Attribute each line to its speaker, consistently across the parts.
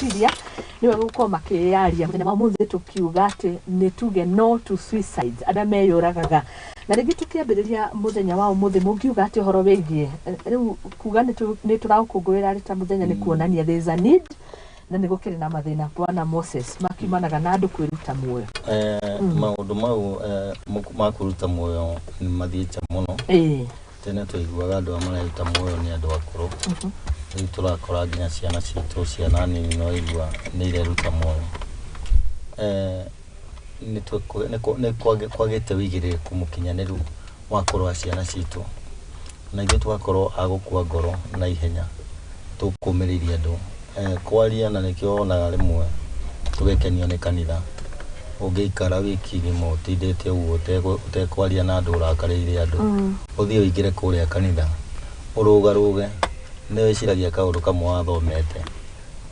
Speaker 1: meciria niwe guko makiyaria muthenya wa muthi tukiuga ati nituge no to suicides ada meyuragaga na rigi tukiambiriria muthenya wa muthi mungiuga ati horo wigie riu kuga ni turakungwira ari ta muthenya ni kuonania there is a need na nä gå kä rä na mathä Bwana Moses makimanaga na andå kwä ruta muoyo
Speaker 2: maundu mau ma kwä ruta muoyo nä mathiäte må no tene twaiguaga andå a mareruta muoyo nä andå akårå rĩu tũrakora nginya ciana citũ ciana nini no igua nĩ ireruta muoyo nĩ kwagĩte wĩigĩrĩrĩku mũkinyanĩru wa kũrora ciana citũ na ithuĩ tũgakorwo a gũkua ngoro na ihenya tũkũmĩrĩria andũ kwaria na nĩkĩo wonaga rĩmwe tũgekenio nĩ kanitha ũngĩikara wiki ng'ima ũtindĩte ũguo ũtekwaria na andũ ũrakarĩire andũ ũthiĩ ũingĩre kũrĩa kanitha ũrũgarũge nĩ wĩciragia kaũndũ kamwe wathomete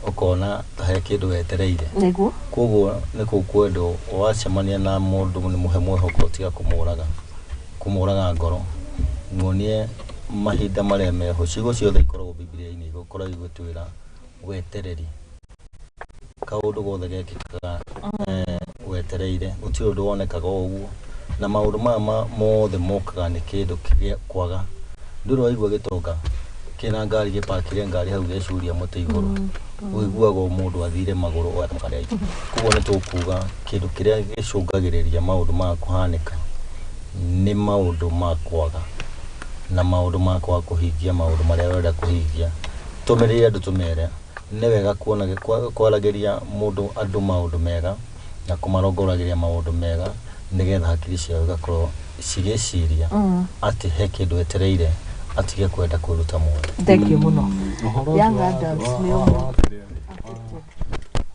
Speaker 2: ũkona he kĩndũ wetereire koguo nĩ kũu kwendwo wacemania na mũndũ nĩ mũhe mwĩhoko tiga kũmũraga ngoro muonie mahinda marĩa meho ciugo ciothe ikoragwo Biblia-inĩ igũkorwo igĩtwĩra wetereri kaũndũ gothe gekĩkaga wetereire gũtirĩ ũndũ wonekaga ũguo na maũndũ maya mothe mokaga nĩ kĩndũ kĩrĩa kwaga ndũrĩ waigua gĩtonga kĩna ngari gĩpakire ngari hau gĩcuria mũtĩ igũrũ ũiguaga mũndũ athire magũrũ akamũkarĩa koguo nĩ tũkuga kĩndũ kĩrĩa gĩcũngagĩrĩria maũndũ maya kũhanĩka nĩ maũndũ ma kwaga na maũndũ ma kwaga kũhingia maũndũ marĩa wenda kũhingia tũmĩrĩre andũ tũmere nĩ wega kuona kwaragĩria mũndũ andũ maũndũ mega na kũmarongoragĩria maũndũ mega nĩgetha hakiri ciao igakorwo cigĩciria atĩ he kĩndũ wetereire atige kwenda kwĩruta muoyo.
Speaker 1: Thank you muno. Young adults nĩ ũmwe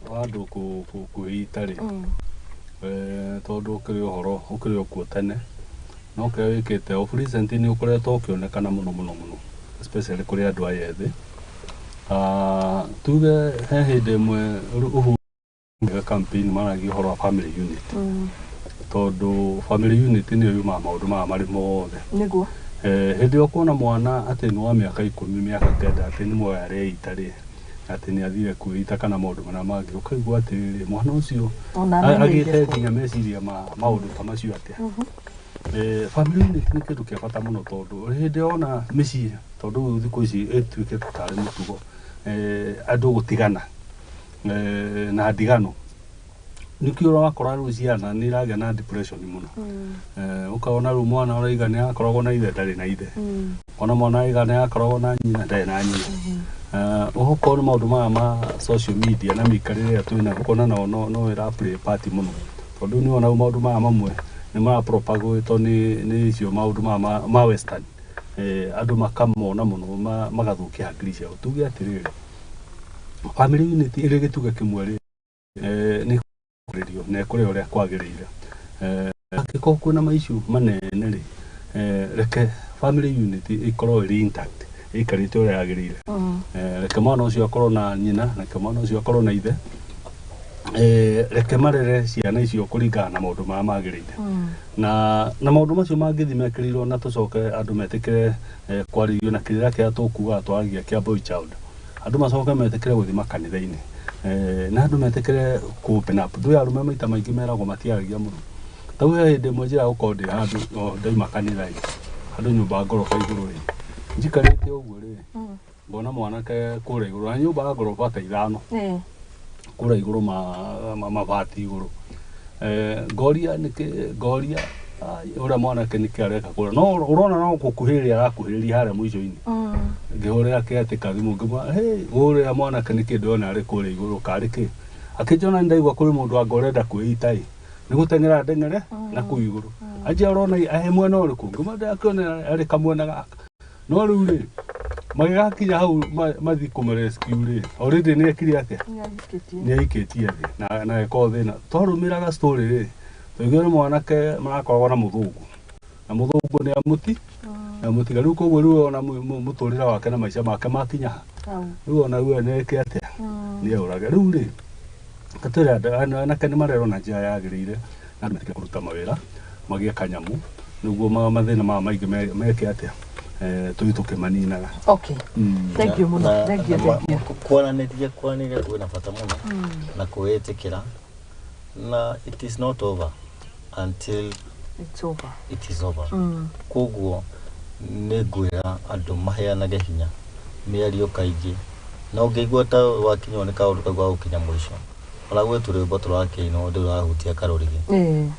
Speaker 3: wa andũ kwĩita rĩ tondũ ũkĩrĩ ũhoro ũkĩrĩ okuo tene no kĩrĩa wĩkĩte of recent nĩ ũkoretwo ũkĩonekana mũno especially kũrĩ andũ aya ethĩ tuge he hĩndĩ ĩmwe ũhũga campaign maragia ũhoro wa family unit tondũ family unit nĩyo yumaga maũndũ maya marĩ mothe
Speaker 1: nĩguo
Speaker 3: hĩndĩ ĩyo kuona mwana atĩ nĩ wa mĩaka 10 mĩaka 9 atĩ nĩ muoyo areita rĩ atĩ nĩ athire kwĩita kana maũndũ marĩa mangĩ ũkaigua atĩrĩrĩ mwana ũcio agĩte nginya meciria maũndũ ta macio atĩa family unit nĩ kĩndũ kĩa bata mũno tondũ hĩndĩ ona mĩciĩ tondũ thikũ ici ĩtuĩkĩte tarĩ mũtugo andũ gũtigana na ndigano nĩkĩo ũrakora rĩu ciana nĩ iragĩa na depression mũno ũkaona rĩu mwana ũraiga nĩ akoragwo na ithe ndarĩ na ithe ona mwana ũraiga nĩ akoragwo na nyina ndarĩ na nyina ũhũkorwo nĩ maũndũ maya ma social media na mĩikarĩre ĩrĩa twĩna ũkona no ĩra play part mũno tondũ nĩ wona maũndũ maya mamwe nĩ marapropagĩtwo nĩ icio maũndũ maya ma western andũ makamona mũno magathũkia hakiri ciao tuge atĩrĩrĩ family unit ĩrĩ gĩtuga kĩmwe rĩ nĩ kũrĩrio na kũrĩa ũrĩa kwagĩrĩire angĩkorwo kwĩna maishu manene rĩ reke family unit ikorwo ĩrĩ intact ĩikarĩte ũrĩa yagĩrĩire reke mwana ũcio akorwo na nyina reke mwana ũcio akorwo na ithe reke marere ciana icio kũringana na maũndũ maya magĩrĩire na maũndũ macio mangĩthi mekĩrĩirwo na tũcoke andũ metĩkĩre kwarĩrio na kĩrĩra kĩrĩa tũkuga twaragia kĩa boy child andũ macoke metĩkĩre gũthiĩ makanitha-inĩ na andũ metĩkĩre open up ndũĩ arũme maita maingĩ meragwo matiaragia mũno ta he hĩndĩ ĩmwe njĩra gũkorwo ndĩ handũ ndaima kanitha handũ nyũmba ngoroba igũrũ rĩ njikarĩte ũguo rĩ ngona mwanake kũrĩa igũrũ na nyũmba ya ngoroba ta 5 kũrĩa igũrũ mabati igũrũ ngoria ũrĩa mwanake nĩkĩ areka kũrĩa no ũrona no gũkuhĩrĩria arakuhĩrĩria harĩa mũico-inĩ ngĩhũrĩra kĩatĩka thimũ ngĩmwĩra ũrĩa mwanake nĩ kĩndũ ona arĩ kũrĩa igũrũ karĩ kĩ akĩnjona nĩ ndaigua kũrĩ mũndũ anga ũrenda kwĩita nĩ gũteng'era ndeng'ere na kũu igũrũ anjia ũrona ahe mwena ũrĩkũ ngĩmwĩra ndakĩona arĩ kamwena gaka no rĩu rĩ magĩgakinya hau mathi kũmũrescue rĩ already nĩ ekire atĩa nĩ aikĩtie thĩ na eko thĩna twarũmĩraga story rĩ tũigua nĩ mwanake marakoragwo na mũthũngũ na mũthũngũ nĩ amuti na mũtiga rĩu koguo rĩu ona mũtũrĩre wake na maica make makinya rĩu ona rĩu nĩ eke atĩa nĩ aũrage rĩu rĩ katĩra anake nĩ marerwo na njĩra yagĩrĩire na andũ metĩkĩre kũruta mawĩra magĩe kanyamũ nĩguo mathĩna maya maingĩ meke atĩa tuitukimaninaga.
Speaker 1: Okay. Thank you muno. Thank you.
Speaker 2: Kwananiria kwina bata muno na kuetikira na it is not over until it is over. Koguo negwira andu maheanage hinya miario kaingi na ungeigua ta wakinywa ni kaundu kagwa gukinya mwisho Olagwe turebo turakino ndu rahutia karorigi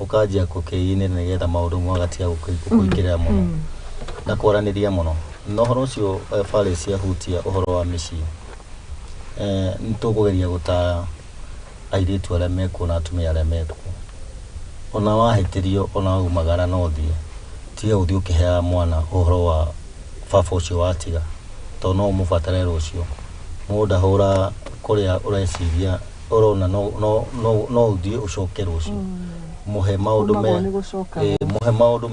Speaker 2: ukajia kukeine nigetha maundu mwagatia gukuikira muno na kwaraniria muno no horo ucio fale cia hutia uhoro wa mici nitukugeria gutaya airitu aria meku na atumia aria meku ona wahitirio ona umagara no thie tiga uthio kihea mwana uhoro wa baba ucio watiga to no mubatare rucio muda hora kuria ureciria orona no uthie ucoke rucio muhe maundu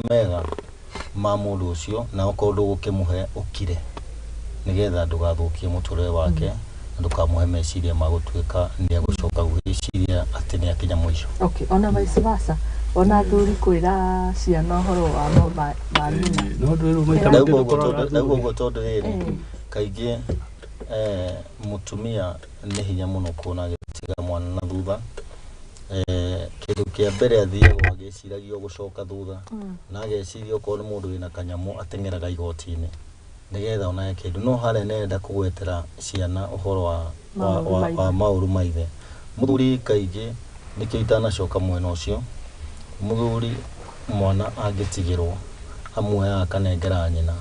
Speaker 2: mega ma mundu ucio na ukondu gukimuhe ukire nigetha ndugathukie muturire wake ndukamuhe meciria magutwika ndia gucoka gwiciria ati ni akinya mwisho.
Speaker 1: Okay, ona vice versa. Ona thuri kwira ciana horo wa nyina
Speaker 3: no ndu maita
Speaker 2: ndugo tondu riri kaingi mutumia ni hinya muno kuona gitiga mwana na thutha kindu kia mbere athiaga agiciragio gucoka thutha na ageciria ko ni mundu wina kanyamu atengeraga igoti-ini nigetha ona kindu no hare nenda kugwetera ciana uhoro wa mauru maithe muthuri kaingi nikio itanacoka mwena ucio muthuri mwana agitigirwo amwe akanengera nyina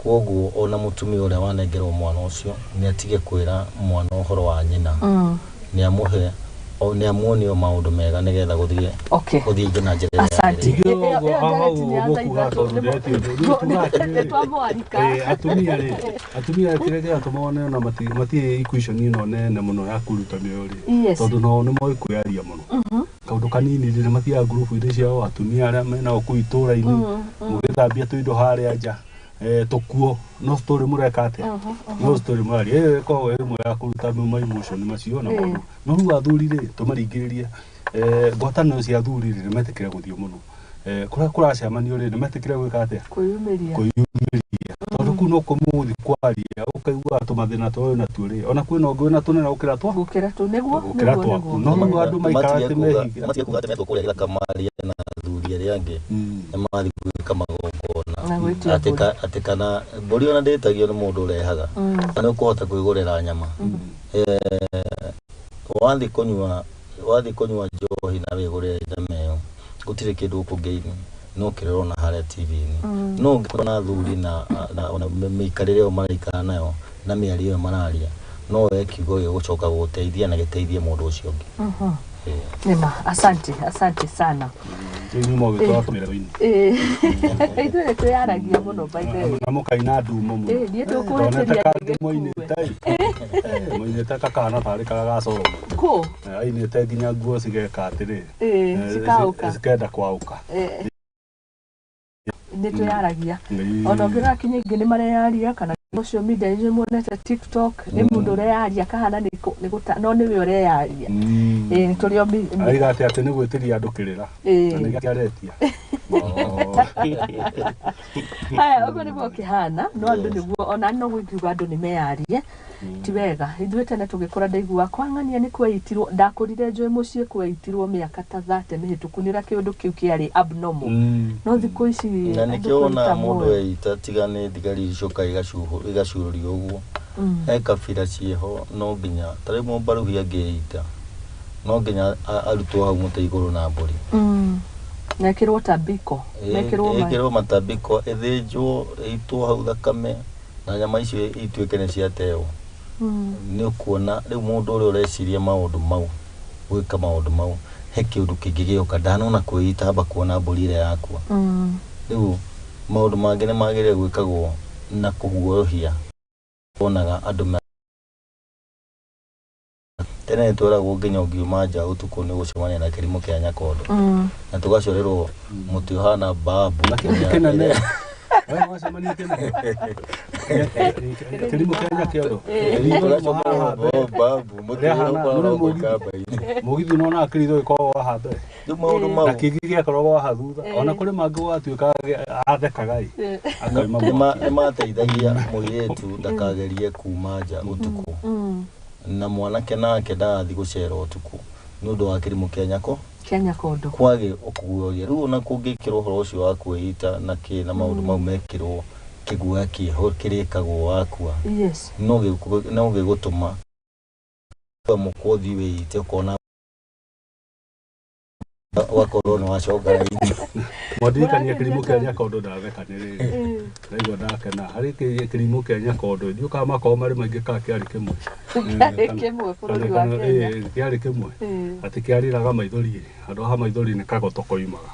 Speaker 2: koguo ona mutumia uria wanengerwo mwana ucio ni atige kwira mwana uhoro wa nyina ni amuhe ni amuonio maundu mega nigetha guthie guthie ngina njira
Speaker 1: asante
Speaker 3: atumia tirege atumone na mati equation ino nene muno ya kuruta miori tondu no ni moi kuyaria muno kaundu kanini ndi mati ya group inde ciao atumia aria mena okuitura ini mugithambia tuindo haria nja tokuo no story mureka ate no story mari ko imwe ya kuruta my emotion macio na muno no ru athurire tumaringiririe ngwatano cia athurire metekire guthio muno kuracemania ri metekire gwika ate
Speaker 1: kuyumiria
Speaker 3: tondu kuno kumuthi kwaria ukaigua tumathina toyo na turi ona kwina ngwe na tunena ukira tu
Speaker 1: neguo
Speaker 3: no andu maikarate mehiga
Speaker 2: matia kugate metwo kuria kamari na athuri aria angi mathi gwika magongona atikana mburi ona ndetagio ni mundu urehaga na ukuhota kwigurira nyama wathi kunywa njohi na wigurire nyama iyo gutire kindu ukungeini no kirero na haria TV-ini no ngona athuri na mikarire o maraikara nayo na miario yo mararia no ekiugo gucoka guteithia na giteithie mundu ucio ungi.
Speaker 1: Nema, asante sana.
Speaker 3: Ni mo gitwatumira wini.
Speaker 1: Itwe tuyaragia muno by the way.
Speaker 3: Na mukaina ndumo muno.
Speaker 1: Ni tukuhetiria
Speaker 3: moine tai. Moine ta kakana tari kagacoro.
Speaker 1: Ko.
Speaker 3: Aine te nginya nguo cigeka atiri.
Speaker 1: Cikauka.
Speaker 3: Cikenda kwauka.
Speaker 1: Ni tuyaragia. Ona ngira kinyi ngini mareyaria kana social media ni monete TikTok ni mundu reyaria kahana ni guta no ni we ureyaria ni turio
Speaker 3: aiga ati ni gwitiria andu kirira na ni garetia haya ugo ni bokihana no andu niguo ona no gwikiuga andu ni meyarie ti wega ithuĩ tene tũgĩkũra ndaigua kwang'ania nĩ kwaitirwo ndakurire njũĩ mũciĩ kwaitirwo mĩaka ta 30 mĩhĩtũku nĩra kĩũndũ kĩu kĩarĩ abnormal no thikũ ici
Speaker 2: na nĩkĩona mũndũ eita tigane thigari icoka igacurũrio ũguo kabira ciĩho no nginya tarĩ mũmbaruhi angĩita no nginya arutwo hau mũtĩ igũrũ na mbũri
Speaker 1: nekĩrwo tabiko
Speaker 2: nekĩrwo matabiko ĩthĩnjwo ĩitwo hau thakame na nyama icio ituĩke nĩ ciateo ni ukuona riu mundu uri ureciria maundu mau gwika maundu mau he kiundu kingi gioka ndanona kwita haba kuona mburi ire yakwa riu maundu mangi ni magire gwikagwo na kuguohia onaga andu tene twaragwo nginya ngiuma nja utuku ni gucemania na kirimo kia nyakondo na tugacorerwo muti hana babu
Speaker 3: Wewe wasemania tena. Kilimo Kenya kiodo.
Speaker 2: Babu,
Speaker 3: Mugithi no na akirido iko wahambe.
Speaker 2: Maundu mau.
Speaker 3: Akigigia korwo wahathutha. Ona kuri mangu watuika athekaga i. Akaima
Speaker 2: Nĩmateithagia mũirĩtu ndakagerie kuma nja ũtukũ. Na mwanake nake ndathi gũcera ũtukũ nĩ ũndũ wa kĩrimũ
Speaker 1: Kenya kodo.
Speaker 2: Kwage ũkuoria. Rĩu ona kũngĩkĩrwo ũhoro ũcio wa kwĩita na kĩ na maũndũ mau mekĩrwo kĩguoya kĩho kĩrĩkagwo wakua.
Speaker 1: Yes.
Speaker 2: No gĩgũtũma mũkũthi wĩite ũkona wakorwo nĩ wacoka raini.
Speaker 3: Mwathikania Kilimo Kenya kodo ndathekanĩrĩire. Ndaigua ndakena harĩ Kilimo Kenya kodo ndiũka makao marĩ maingĩ ka kĩarĩ kĩmwe.
Speaker 1: Kĩmwe bũrũri wa Kenya.
Speaker 3: Kĩarĩ kĩmwe. Atĩ kĩarĩraga maithori handũ ha maithori nĩ kagoto koimaga.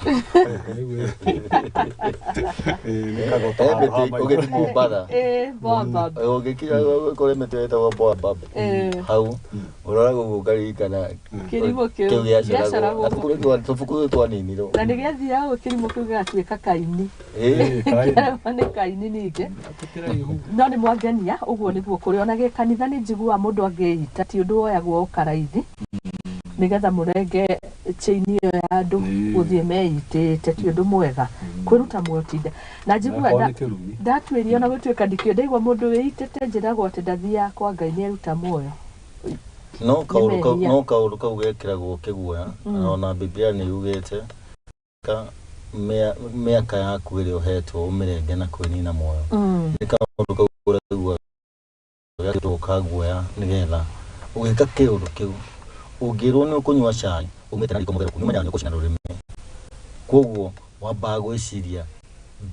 Speaker 3: Nĩ kagoto
Speaker 2: ũgĩthiĩ Mombasa.
Speaker 1: Boabab.
Speaker 2: Ũgĩkinya kũrĩ mĩtwe ĩtagwo Boabab. Hau ũroraga ũguo ũkarikana
Speaker 1: Kilimo kĩu
Speaker 2: kĩu gĩaceraga tufukuyo twaninirwo.
Speaker 1: Na nĩgĩathiaga Kilimo kĩu gĩgatuĩka kaini. Nĩ kaini ningĩ. No nĩ mwangenia ũguo nĩguo kũrĩ ona gĩkanitha nĩ njiguaga mũndũ angĩita ti ũndũ woyagwo ũkaraithi. Nĩgetha mũrenge chain ĩyo ya andũ gũthiĩ meitĩte ti ũndũ mwega. Kwĩruta mwotinde. Na njiguaga ndatuĩria ona gũtuĩka ndikĩo ndaigua mũndũ wĩitĩte njĩragwo atĩ ndathiaga kwa Ngai nĩ aruta muoyo.
Speaker 2: No kaũndũ kau gekĩragwo kĩguoya ona Biblia nĩ yugĩte mĩaka yaku ĩrĩa ũhetwo ũmĩrenge na kwĩnina muoyo. Nĩ kaũndũ kau ũraigua gakĩtwo ka guoya nĩgetha ũgĩka kĩũndũ kĩu ũngĩrwo nĩ ũkũnyua cai umĩte na riko mũtheruku nĩũmenyaga nĩ ũgũcina rũrĩmĩ. Kwoguo wambaga gwĩciria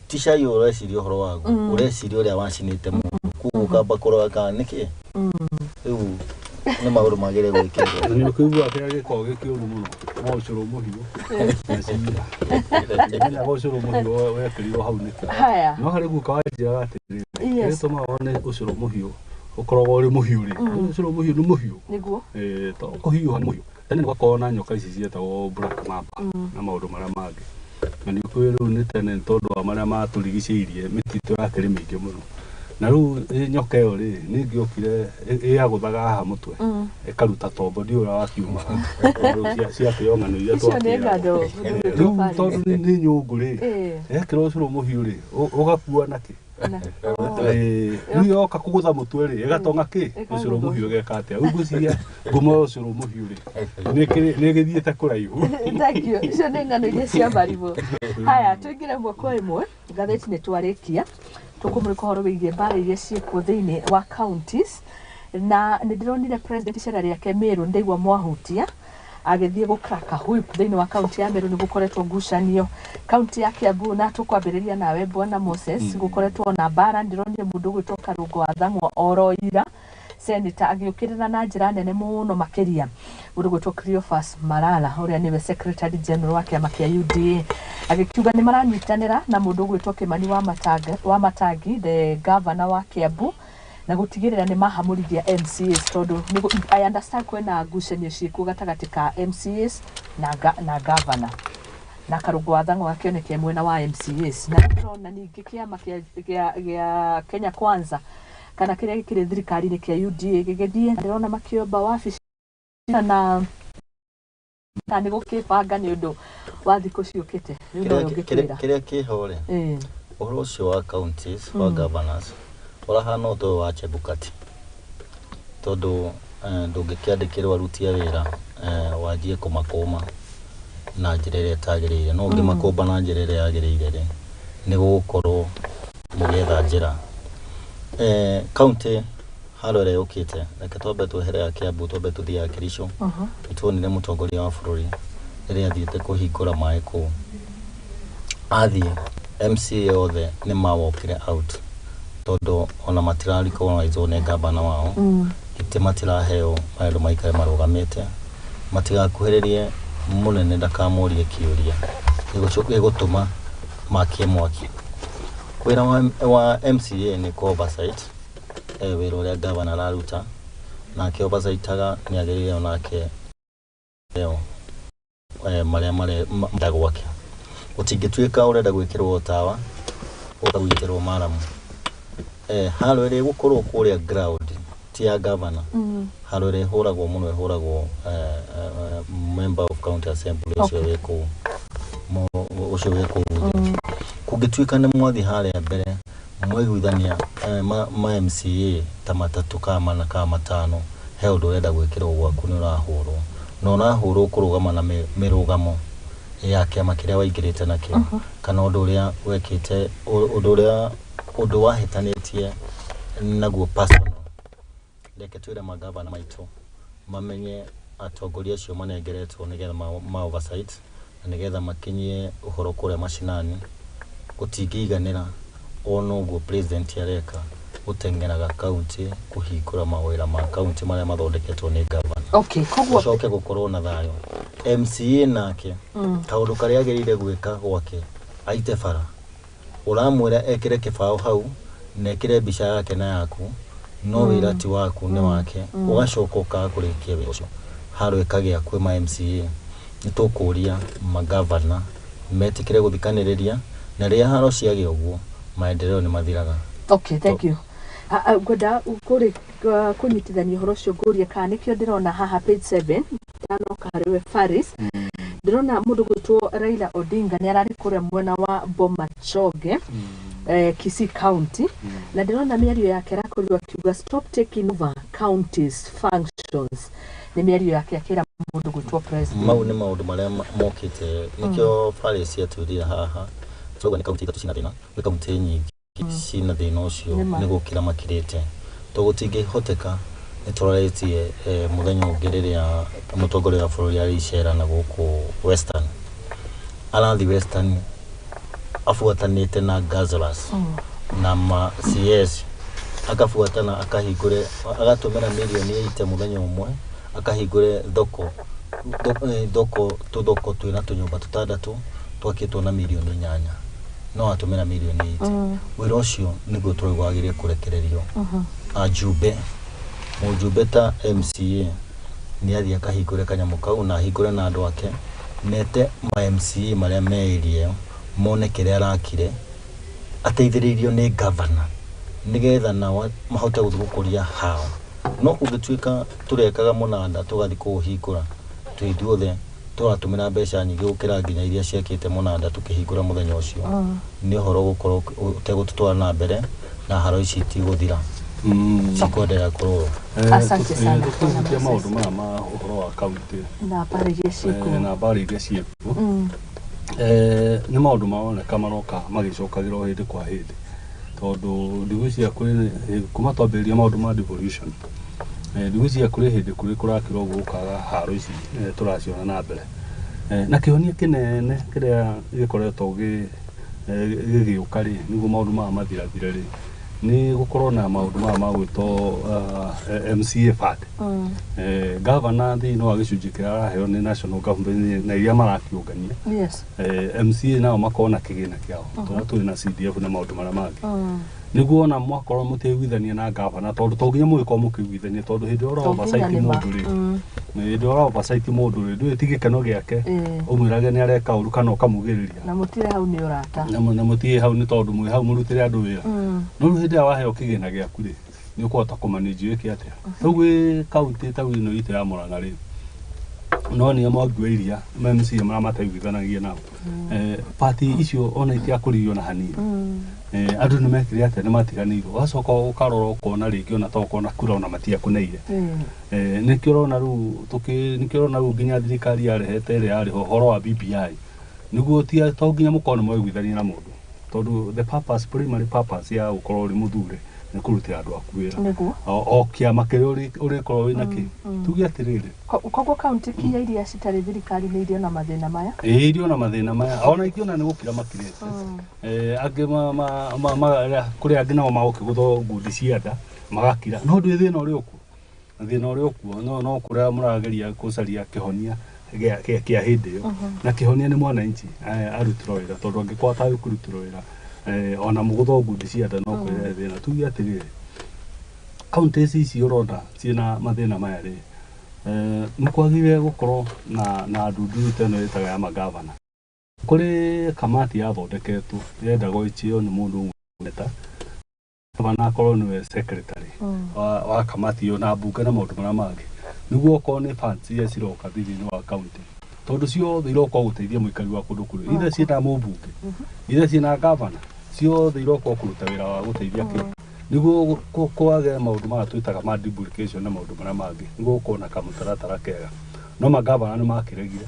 Speaker 2: ti cai ũreciria ũhoro waguo ũreciria ũrĩa wacinĩte mũndũ. Kwoguo ũkamba kũrora kana nĩkĩ. Rĩu nĩ maũndũ magĩrĩire gwĩkĩrwo.
Speaker 3: Nĩ ũkũigua kĩrĩa gĩkoragwo gĩkĩũru mũno no ũcũrũ mũhiũ na cira. Nĩ ũcũrũ mũhiũ wekĩrirwo hau nĩkĩ.
Speaker 1: Haya.
Speaker 3: No harĩ guka wanjĩraga atĩrĩrĩ. Gĩtũmaga wone ũcũrũ mũhiũ ũkoragwo ũrĩ mũhiũ rĩ. Ũcũrũ mũhiũ nĩ mũhiũ.
Speaker 1: Nĩguo.
Speaker 3: To kũhiũha nĩ mũhiũ. Tene nĩ gwakoragwo na nyoka ici cietagwo black mamba na maũndũ marĩa mangĩ. Na nĩ ũkũĩ rĩu nĩ tene tondũ wa marĩa matũrigicĩirie mĩtitũ yakĩrĩ mĩingĩ mũno. Na rĩu nyoka ĩyo rĩ nĩngĩokire ĩagũthaga haha mũtwe ĩkaruta tombo ndiũ ũrĩa wakiumaga cia kĩong'ano iria twakĩraga. Rĩu tondũ nĩ nyũngũ rĩ ekĩrwo ũcũrũ mũhiũ rĩ ũgakua nakĩ. Rĩu yoka kũgũtha mũtwe rĩ ĩgatong'a kĩ ũcũrũ mũhiũ ũgeka atĩa. Rĩu ngwĩciria ngũma ũcũrũ mũhiũ rĩ nĩ ĩgĩthiĩte kũraihu.
Speaker 1: Thank you. Icio nĩ ng'ano iria cia marigũ. Haya tũingĩre ĩmwe kwa ĩmwe ngathĩti nĩ twarĩkia. Tũkũmũrĩka ũhoro wĩgiĩ mbara iria ciĩkuo thĩinĩ wa counties na nĩ ndĩronire president icera rĩake Meru ndaigua mwahutia agĩthiĩ gũkraka whip thĩinĩ wa county ya Meru nĩ gũkoretwo ngucanio. County ya Kiambu na tũkwambĩrĩria nawe Bwana Moses gũkoretwo na mbara ndĩronire mũndũ gwĩtwo Karũngũ wa Thang'wa oro ira senator agĩũkĩrĩra na njĩra nene mũno makĩria mũndũ gwĩtwo Cleophas Malala ũrĩa nĩwe secretary general wa kĩama kĩa UDA agĩkiuga nĩ maranyitanĩra na mũndũ gwĩtwo Kĩmani wa Matangi the governor wa Kiambu na gũtigĩrĩra nĩ mahamũrithia MCAs tondũ I understand kwĩna ngucanio ciĩkuo gatagatĩ ka MCAs na governor na Karũngũ wa Thang'wa akĩonekea mwena wa MCAs na ndĩrona ningĩ kĩama gĩa Kenya Kwanza kana kĩrĩa gĩkĩrĩ thirikari-inĩ kĩa UDA gĩgĩthiĩ ndĩrona makĩomba wabici na nĩ gũkĩbanga nĩ ũndũ wa thikũ ciũkĩte.
Speaker 2: Kĩrĩa kĩho rĩ ũhoro ũcio wa counties wa governors ũrahana ũndũ wa Chebukati tondũ ndũngĩkĩandĩkĩrwo aruti a wĩra wanjie kũmakũma na njĩra ĩrĩa ĩtagĩrĩire. No ũngĩmakũmba na njĩra ĩrĩa yagĩrĩire rĩ nĩ gũgũkorwo mũgĩetha njĩra. County haro ĩrĩa yũkĩte reke twambe twehere ya Kiambu twambe tũthiĩ ya Kericho. Nĩtuonire mũtongoria wa bũrũri rĩrĩa athiĩte kũhingũra maĩ kũu athiĩ MCA othe nĩ mawokire out tondũ ona matiraricolonizwo nĩ ngabana wao itĩ matiraheo maũndũ maikare marũgamĩte matigakuhĩrĩrie mũnene ndakamũrie kĩũria gĩgũtũma makie mwaki. Wĩra wa MCA nĩ oversight wĩra ũrĩa governor araruta nake oversightaga nĩ agĩrĩire onake marĩa marĩ gwake. Gũtingĩtuĩka ũrenda gwĩkĩrwo tawa ũkarutĩrwo maramu haro ĩrĩa gũkorwo kũrĩa ground ti ya governor haro ĩrĩa ĩhũragwo mũno ĩhũragwo member of county assembly ũcio wĩkũ kũngĩtuĩka nĩ mwathi harĩa mbere mwaiguithania ma MCA ta matatũ kama na kama matano he ũndũ ũrenda gwĩkĩrwo gwaku nĩ ũrahũrwo na ũrahũrwo kũrũgama na mĩrũgamo ya kĩama kĩrĩa waingĩrĩte nakĩo kana ũndũ ũrĩa wekĩte ũndũ wahĩtanĩtie naguo personal reke twĩre magavana maitũ mamenye atongoria acio manengeretwo nĩgetha ma oversight na nĩgetha makinyie ũhoro kũrĩa mashinani gũtingĩiganĩra ona ũguo president areka gũteng'eraga county kũhingũra mawĩra ma county marĩa mathondeketwo nĩ governor
Speaker 1: koguo
Speaker 2: coke gũkorwo na thayũ MCA nake kaũndũ karĩa agĩrĩire gwĩka gwake aite bara ũramwĩra ekĩre kĩbaũ hau na ekĩre mbica yake na yaku no wĩra ti waku nĩ wake ũgacoka ũkakũrĩkia wĩra ũcio haro ĩkagĩa kwĩ ma MCA nĩtũkũria magavana metĩkĩre gũthikanĩrĩria na rĩrĩa haro ciagĩa ũguo maendeleo nĩ mathiraga.
Speaker 1: Thank you. Gwenda kũnyitithania ũhoro ũcio ngũria kana nĩkĩo ndĩrona haha page 7 ndanoka harĩwe Faris ndĩrona mũndũ gwĩtwo Raila Odinga nĩ ararĩ kũrĩa mwena wa Bomachoge Kisii County na ndĩrona mĩario yake arakorirwo akiuga stop taking over counties functions nĩ mĩario yake akĩra mũndũ gwĩtwo president
Speaker 2: mau nĩ maũndũ marĩa mokĩte nĩkĩo Faris atwĩrire haha tũgwa nĩ county ithatũ cina thĩna nĩ county nyingĩ cina thĩna ũcio nĩ gũkĩra makirĩte tũgũtingĩhoteka nĩ tũrarĩtie mũthenya ũngĩ rĩrĩa mũtongoria wa bũrũri arĩ icera na gũkũ Western arathi Western afuatanĩte na Gazlas na ma CS akafuatana akahingũre agatũmĩra milioni 8 mũthenya ũmwe akahingũre thoko tũthoko twĩna tũnyũmba tũtandatũ twakĩtwo na milioni 8 no atũmĩra milioni 8 wĩra ũcio nĩguo tũragĩrĩire kũrekererio ajumbe mũjumbe ta MCA nĩ athiĩ akahingũre kanyamũ kau na ahingũre na andũ ake nete ma MCA marĩa meĩrie mone kĩrĩa arakire ateithĩrĩirio nĩ governor nĩgetha nao mahote gũthũkũria hao no kũngĩtuĩka tũrekaga mũnanda tũgathi kũhingũra twĩithuothe tũratũmĩra mbeca nyingĩ gũkĩra nginya iria ciakĩte mũnanda tũkĩhingũra mũthenya ũcio nĩ ũhoro gũkorwo ũtegũtũtwara na mbere na haro ici itigũthira cikwenderea kũrũrwo.
Speaker 1: Asante sana
Speaker 3: kwa maũndũ maya ma ũhoro wa kaunti
Speaker 1: na habari iria ciĩkuo
Speaker 3: na habari iria ciĩkuo nĩ maũndũ maroneka maroka magĩcokagĩra hĩndĩ kwa hĩndĩ tondũ thikũ ici kũrĩ kuma twambĩrĩria maũndũ ma devolution thikũ ici kũrĩ hĩndĩ kũrĩ kũrakĩrwo gũkaga haro ici tũraciona na mbere na kĩhonia kĩnene kĩrĩa gĩkoretwo gĩgĩũka rĩ nĩguo maũndũ maya mathirathire rĩ nĩ gũkorwo na maũndũ maya ma gwĩtwo MCA fund governor thĩinĩ wa gĩcunjĩ kĩrĩa araheo nĩ national government na iria marakĩũngania MCA nao makorwo na kĩgĩna kĩao tũrĩa tũrĩ na CDF na maũndũ marĩa mangĩ nĩguo ona mwakorwo mũteiguithania na governor tondũ to nginya mũgĩkorwo mũkĩiguithania tondũ hĩndĩ ĩrĩa ũroversight mũndũ rĩ hĩndĩ ĩrĩa ũroversight mũndũ rĩ ndũĩ ti gĩkeno gĩake ũmwĩrage nĩ areka ũru kana ũkamũgĩrĩria
Speaker 1: na mũtirĩ hau nĩ ũrata
Speaker 3: na mũtirĩ hau nĩ tondũ mwĩ hau mũrutĩre andũ wĩra no rĩu hĩndĩ ĩrĩa waheo kĩgĩna gĩaku rĩ nĩ ũkũhota kũmanĩnji wĩke atĩa rĩu gwĩ kaunti ta ĩno itũ ya Mũrang'a rĩ no nĩ mwangue iria MCA marĩa mateiguithanagia nao party icio ona itiakũrĩo na hanini andũ nĩ mekire atĩa nĩ matiganĩirwo ũgacoka ũkarora ũkona rĩngĩ ona to ũkona kura ona matiakũneire nĩkĩo ũrona rĩu nginya thirikari yarehete ĩrĩa yarĩ ũhoro wa BBI nĩguo to nginya mũkorwo nĩ mwaiguithania na mũndũ tondũ the primary purpose ya gũkorwo ũrĩ mũthure nĩ kũrutĩra andũ aku wĩra o kĩama kĩrĩa ũrĩkorwo wĩna kĩ tuge atĩrĩrĩ
Speaker 1: koguo kaunti kia iria citarĩ thirikari nĩ irio na mathĩna maya
Speaker 3: irio na mathĩna maya ona ingĩona nĩ gũkira makirĩte angĩ kũrĩ angĩ nao magũkĩgũthwo ngundi cia nda magakira no ndĩ thĩna ũrĩ okuo no kũrĩa mũrageria kũcaria kĩhonia kĩa hĩndĩ ĩyo na kĩhonia nĩ mwananchi arutirwo wĩra tondũ angĩkorwo atagĩ kũrutirwo wĩra ona mũgũthwo ngundi cia nda no kũrĩa thĩna tuge atĩrĩrĩ kaunti ici ũrona ciĩna mathĩna maya rĩ nĩ kwagĩrĩire gũkorwo na ndundu ĩno ĩtaga ya magavana kũrĩ kamati yathondeketwo ĩrenda gũĩtio nĩ mũndũ neta bana korwo niwe secretary wa kamati yo na bunge na maundu mara mangi niguo ko ni funds iria ciroka thĩinĩ wa county tondu ciothe iroka guteithia muikari wa kundu kuru ithe ciina mubunge ithe ciina governor ciothe iroka kuruta wira wa guteithia ki niguo kwage maundu ma twitaga ma duplication na maundu mara mangi niguo kuona kamutaratara kega no magavana ni makiregire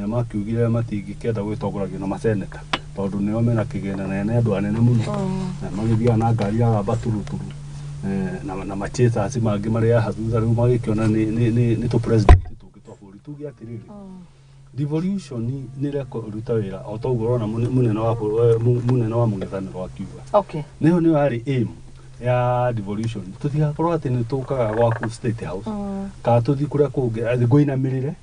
Speaker 3: makiugire matingĩkenda gwĩtongoragio na maseneta tondu nĩo mena kĩgĩna nene andũ anene mũno na magĩthiaga na ngari ya baturuturu na machasers mangĩ marĩa haha thutha rĩu magĩkĩona nĩ tũ president tũngĩ twa bũrũri tuge atĩrĩrĩ devolution nĩ ĩrekũruta wĩra o ta ũguo ũrona mũnene wa mũng'ethanĩro akiuga nĩyo nĩyo yarĩ aim ya devolution tũtigakorwo atĩ nĩ tũkaga gwaku state house kana tũthiĩ kũrĩa kũngĩ ngũinamĩrĩre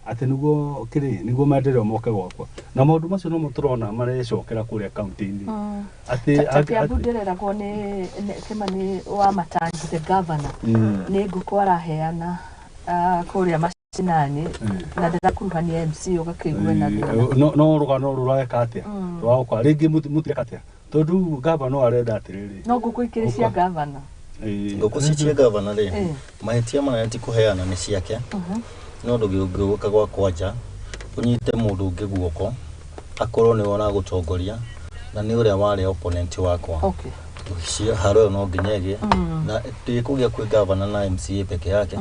Speaker 3: ati niguo kiri niguo maendeleo moke gwakwa na maundu macio no muturona marecokera kuria county-ini
Speaker 1: ati abundereragwo ni Kimani wa Matangi the governor ni nguko araheana kuria macinani na ndirakuruhania MC ugakigwe na
Speaker 3: no rugano rureka atia rwakwa ringi mutireka atia tondu governor arenda atiriri
Speaker 1: no nguko ikiri cia governor
Speaker 2: nguko cia governor ri mahitia manati kuheana ni ciake no ndũgĩũka gwa kwanja unyite mũndũ ũngĩ guoko akorwo nĩ wona gũtongoria na nĩ ũrĩa warĩ opponent wakwa cia haro no nginyege na ndĩkũgĩa kwĩ governor na MCA peke yake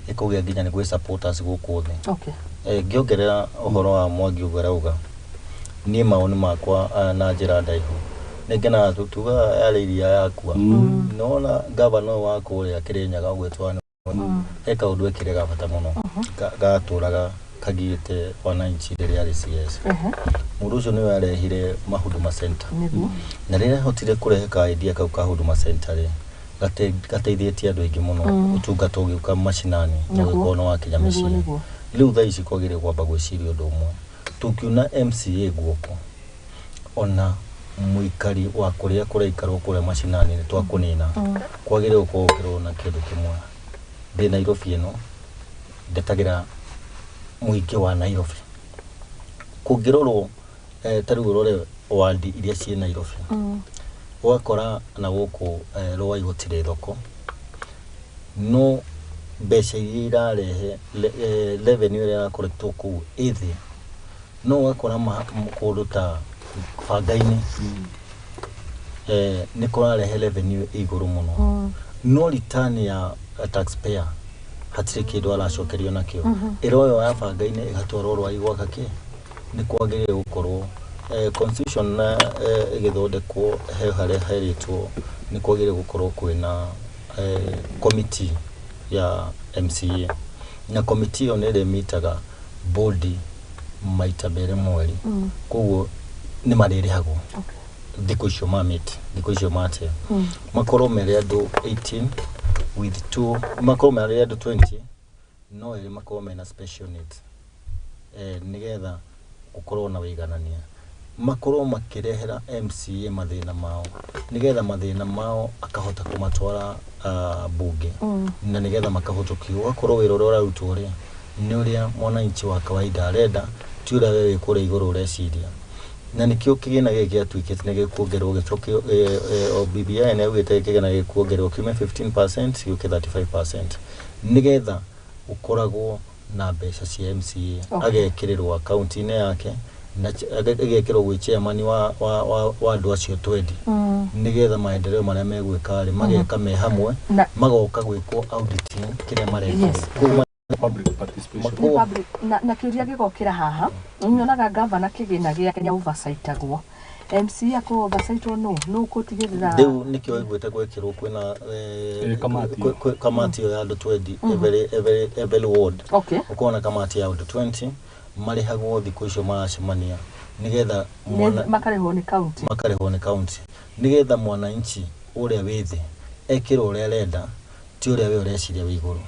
Speaker 2: ĩkũgĩa nginya nĩ gwĩ supporters gũkũ thĩ ngĩongerera ũhoro wa Mwangi ũgarauga niĩ maoni makwa na njĩra ndaihu nĩngena tutuga yarĩ iria yakua nona governor wa kũrĩa Kĩrĩnyaga gwĩtwa eka ũndũ ekĩrega bata mũno gatũraga kagiĩte wananchi rĩrĩa arĩ CS mũndũ ũcio nĩwe arehire Huduma Center na rĩrĩa hotire kũrehe idea kau ka Huduma Center rĩ gateithĩtie andũ aingĩ mũno ũtungata ũgĩũka macinani na gĩkono wa Kenya mĩciĩ rĩu thaa ici kwagĩrĩire kwamba gwĩciria ũndũ ũmwe tũkiuna MCA guoko ona muikari wa kũrĩa kũraikarwo kũrĩa macinani nĩ twakũnina kwagĩrĩire gũkorwo ũkĩrwo na kĩndũ kĩmwe de Nairobi eno ndetagira muike wa Nairobi kungirorwo tari urore ward iria cie Nairobi wakora na guku rwa igotire thoko no mbeca iria irarehe revenue iria irakoretwo kuu ithi no wakora mũkũndũ ta banga-inĩ nĩ kũrarehe revenue igũrũ mũno no return ya taxpayer hatirĩ kĩndũ aracokerio nakĩo ĩroyo ya banga-inĩ ĩgatwarwo rwa igwaka kĩ nĩ kwagĩrĩire gũkorwo constitution na ĩgĩthondekwo he harĩa herĩtwo nĩ kwagĩrĩire gũkorwo kwĩna committee ya MCA na committee ĩyo nĩ ĩrĩmitaga body maita merĩ mweri koguo nĩ marĩrĩhagwo thikũ icio mamĩte thikũ icio mate makorwo merĩ andũ 18 with 2 makorwo merĩ andũ 20 no ĩrĩ makorwo mena special needs nigetha gũkorwo na wĩiganania makorwo makĩrehera MCA mathĩna mao nigetha mathĩna mao akahota kũmatwara bunge na nigetha makahotokio akorwo wĩra ũrĩa ũrarutwo rĩ nĩ ũrĩa mwananchi wa kawaida arenda ti ũrĩa we kũrĩa igũrũ ũreciria na nikio kigina gĩkĩ atuĩkĩte nĩ gĩkuongererwo gĩcokio BBI nĩ augĩte kigina gĩkuongererwo kiume 15% gĩũke 35% nigetha ukoragwo na mbeca cia MCA agekĩrĩrwo akaunti-inĩ yake na agekĩrwo gwĩ chairman wa andũ acio 20 nigetha maendeleo marĩa megwĩka rĩ mageka me hamwe magoka gwĩkwo auditing kĩrĩa mareka
Speaker 3: public participation
Speaker 1: na kiuria gĩgokĩra haha nyonaga governor kĩgĩna gĩake nĩ oversight-agwo MCA ko oversight-wo no gũtigĩrĩra
Speaker 2: rĩu nĩkĩo ĩgwĩte gwĩkĩrwo kwĩna kamati ya andũ 20 every ward ũkona kamati ya andũ 20 marĩhagwo thikũ icio maracemania nigetha
Speaker 1: makarĩhwo nĩ county
Speaker 2: nigetha mwananchi ũrĩa wĩthĩ ekĩrwo ũrĩa arenda ti ũrĩa we ũreciria wĩ igũrũ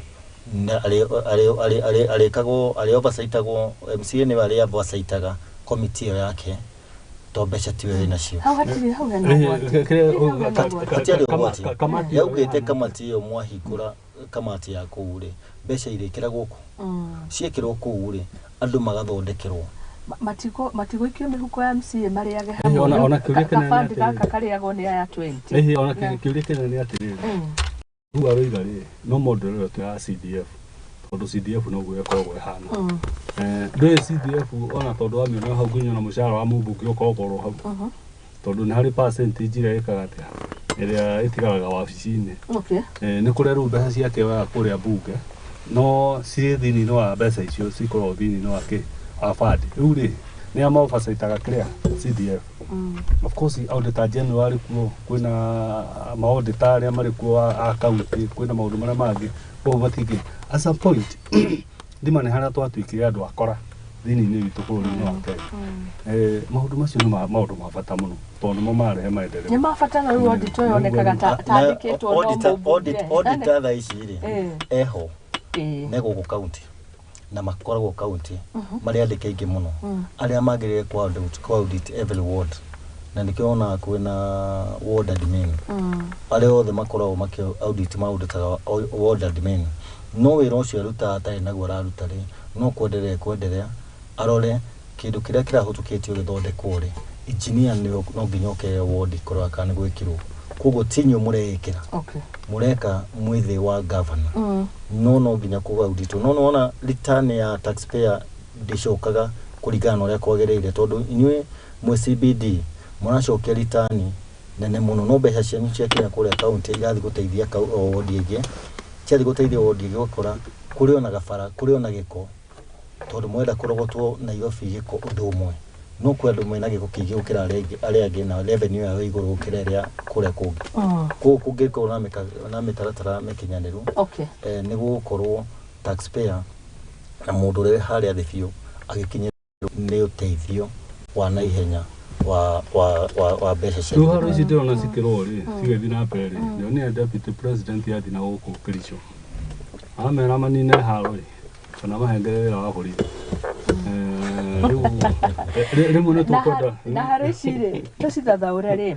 Speaker 2: arĩ oversight-agwo MCA nĩ arĩ oversight-aga committee yake to mbeca tiwe wĩna cio yaugĩte kamati ĩyo mwahingũra kamati ya kũu rĩ mbeca irĩkĩragwo kũ ciĩkĩrwo kũu rĩ andũ magathondekerwo
Speaker 1: Matigo ikio mihuko ya MCA mariage hamwe.
Speaker 3: Ona kiuria kinene
Speaker 1: ati gaka kariagwo ni aya 20.
Speaker 3: Ona kiuria kinene atiriri. Rĩu aroiga rĩ no model ĩyo ya CDF tondũ CDF no guo ĩkoragwo ĩhana. Ndĩ CDF ona tondũ wa mĩona hau nginya na mũcara wa mũmbunge ũkoragwo hau. Tondũ nĩ harĩ percentage ĩrĩa ĩkaga atĩa ĩrĩa ĩtigaraga wabici-inĩ. Nĩ kũrĩa rĩu mbeca ciake wa kũrĩa mbunge no cirĩ thĩinĩ wa mbeca icio cikoragwo thĩinĩ wa bandi. Rĩu rĩ nĩ amaobacaitaga kĩrĩa CDF. Of course auditor general kuo kwĩna maauditor arĩa marĩ kuo a county kwĩna maũndũ marĩa mangĩ koguo matingĩ at some point ndima nĩ harĩa twatuĩkire andũ akora thĩinĩ witũ bũrũri-inĩ wa Kenya. Maũndũ macio nĩ maũndũ ma bata mũno tondũ mo marehe maendeleo.
Speaker 1: Nĩ ma bata na rĩu auditor yonekaga ta andĩkĩtwo
Speaker 2: auditor thaa ici rĩ eho nĩ gũkũ county na makoragwo county marĩa andĩke aingĩ mũno arĩa magĩrĩire kwa audit every ward na nĩkĩona kwĩna ward admin arĩa othe makoragwo audit mauditaga ward admin no wĩra ũcio aruta atarĩ naguo araruta rĩ no kwenderea arore kĩndũ kĩrĩa kĩrahũtũkĩtio gĩthondekwo rĩ engineer no nginya ũkeo ward ikorwo kana gwĩkĩrwo koguo tinyo mũrekĩra mũreka mwĩthĩ wa governor no nginya kuga audit no ona return ya taxpayer ndĩcokaga kũringana na ũrĩa kwagĩrĩire tondũ inyuĩ mwe CBD mũracokia return nene mũno no mbeca cianyu ciakinya kũrĩa county igathiĩ gũteithia ward ĩngĩ ciathiĩ gũteithia ward ĩngĩ gũkora kũrĩ ona gabara kũrĩ ona gĩko tondũ mwenda kũrogotwo Nairobi gĩko ũndũ ũmwe no kwenda mwena gĩko kĩingĩ gũkĩra arĩa angĩ na revenue yao igũrũ gũkĩra ĩrĩa kũrĩa kũngĩ kũngĩkorwo na mĩtaratara mĩkinyanĩru nĩ gũkorwo taxpayer na mũndũ ũrĩa harĩa thĩ biũ agĩkinyĩrwo nĩ ũteithio wa naihenya wa mbeca cia
Speaker 3: rĩu harũ ici ndĩrona cikĩrwo rĩ cigĩthiĩ na mbere rĩ nĩonire deputy president yathi na gũkũ Kericho amera manine haro rĩ kana mahengere wĩra wa borithi rĩmwe nĩ tũkwenda
Speaker 1: na harũ ici rĩ tũcithathaũre rĩ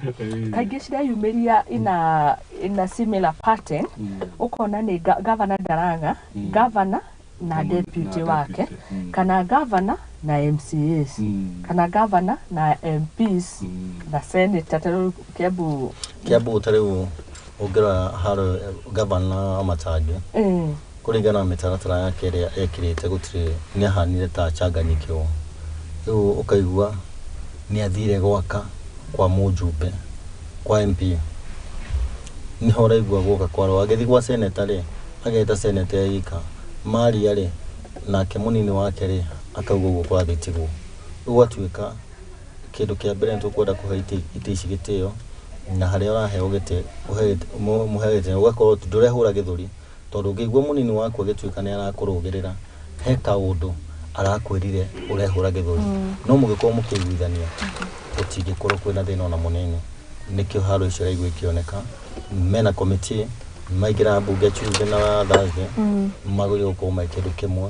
Speaker 1: kaingĩ cireyumĩria ina similar pattern ũkona nĩ governor Ndarang'a governor na deputy wake kana governor na MCAs kana governor na MPs na senator tarĩu Kiambu
Speaker 2: tarĩu ũngĩrora harũ governor Matangi kũringana na mĩtaratara yake ĩrĩa ekĩrĩte gũtirĩ nĩ ahanire ta acanganyikĩrwo rĩu ũkaigua nĩ athire gwaka kwa mũjumbe kwa MP nĩho ũraigua gũka kwarwo agĩthiĩ gwa senator rĩ ageta senator yika Maria rĩ nake mũnini wake rĩ akauga ũguo kwathĩtigwo rĩu atuĩka kĩndũ kĩa mbere nĩtũkwenda kũhe itĩ ici gĩtĩo na harĩa ũraheo gĩtĩ mũhe gĩtĩo ũgakorwo ndũrehũra gĩthũri tondũ ũngĩigua mũnini waku agĩtuĩka nĩ arakũrũgĩrĩra he kaũndũ arakwĩrire ũrehũra gĩthũri no mũgĩkorwo mũkĩiguithania gũtingĩkorwo kwĩna thĩna ona mũnini nĩkĩo harũ icio raigua ikĩoneka mena committee maingĩra mbunge Tuesday na Thursday magũrĩrwo gũkorwo me kĩndũ kĩmwe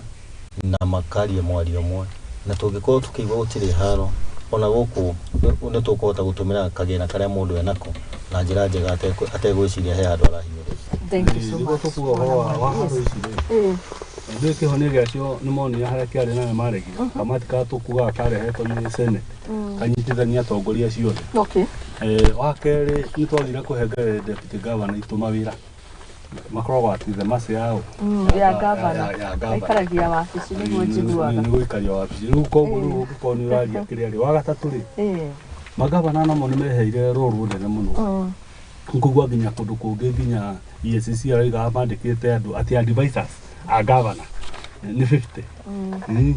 Speaker 2: na makaria mwario ũmwe na tũngĩkorwo tũkĩigua gũtirĩ haro ona gũkũ nĩ tũkũhota gũtũmĩra kagĩna karĩa mũndũ enako na njĩra njega ategwĩciria he handũ arahinyĩrĩria.
Speaker 1: Thank you so much.
Speaker 3: Ndĩ kĩhonia gĩacio nĩ monio harĩa kĩarĩ na maregio kamati ka tũkuaga karehetwo nĩ Senate kanyitithania atongoria ciothe. Wa kerĩ nĩ twathire kũhengere deputy governor itũ mawĩra makoragwo atithe maci yao
Speaker 1: ya governor aikaragia wabici nĩguo njiguaga
Speaker 3: nĩguo ikaria wabici rĩu koguo rĩu ũngĩkorwo nĩ ũraria kĩrĩa rĩ wa gatatũ rĩ magavana namo nĩ meheire rũrũ rũnene mũno ngũgua nginya kũndũ kũngĩ nginya EACC arauga mandĩkĩte andũ ati advisors a governor nĩ 50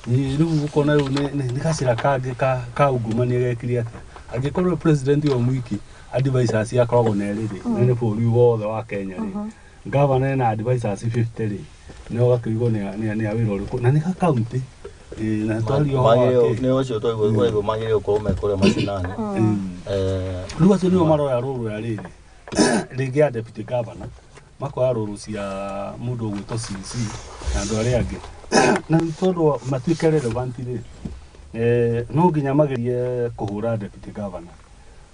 Speaker 3: rĩu ũkona rĩu nĩ gacĩra kangĩ ka ungumania gekire atĩa angĩkorwo president wa mwiki advisors akoragwo na erĩrĩ nĩ bũrũri wothe wa Kenya rĩ governor na advisors 50 rĩ nĩ ũgakĩigwo nĩ awĩra ũrĩkũ na nĩ ka county na twario
Speaker 2: nĩ ũcio twaigua magĩrĩirwo gũkorwo mekũrĩa macinani
Speaker 3: rĩu acio nĩo maroya rũrũ ya rĩrĩ rĩngĩ ya deputy governor makoya rũrũ cia mũndũ ũgwĩtwo CC na andũ arĩa angĩ na tondũ matuĩke relevant rĩ no nginya magerie kũhũra deputy governor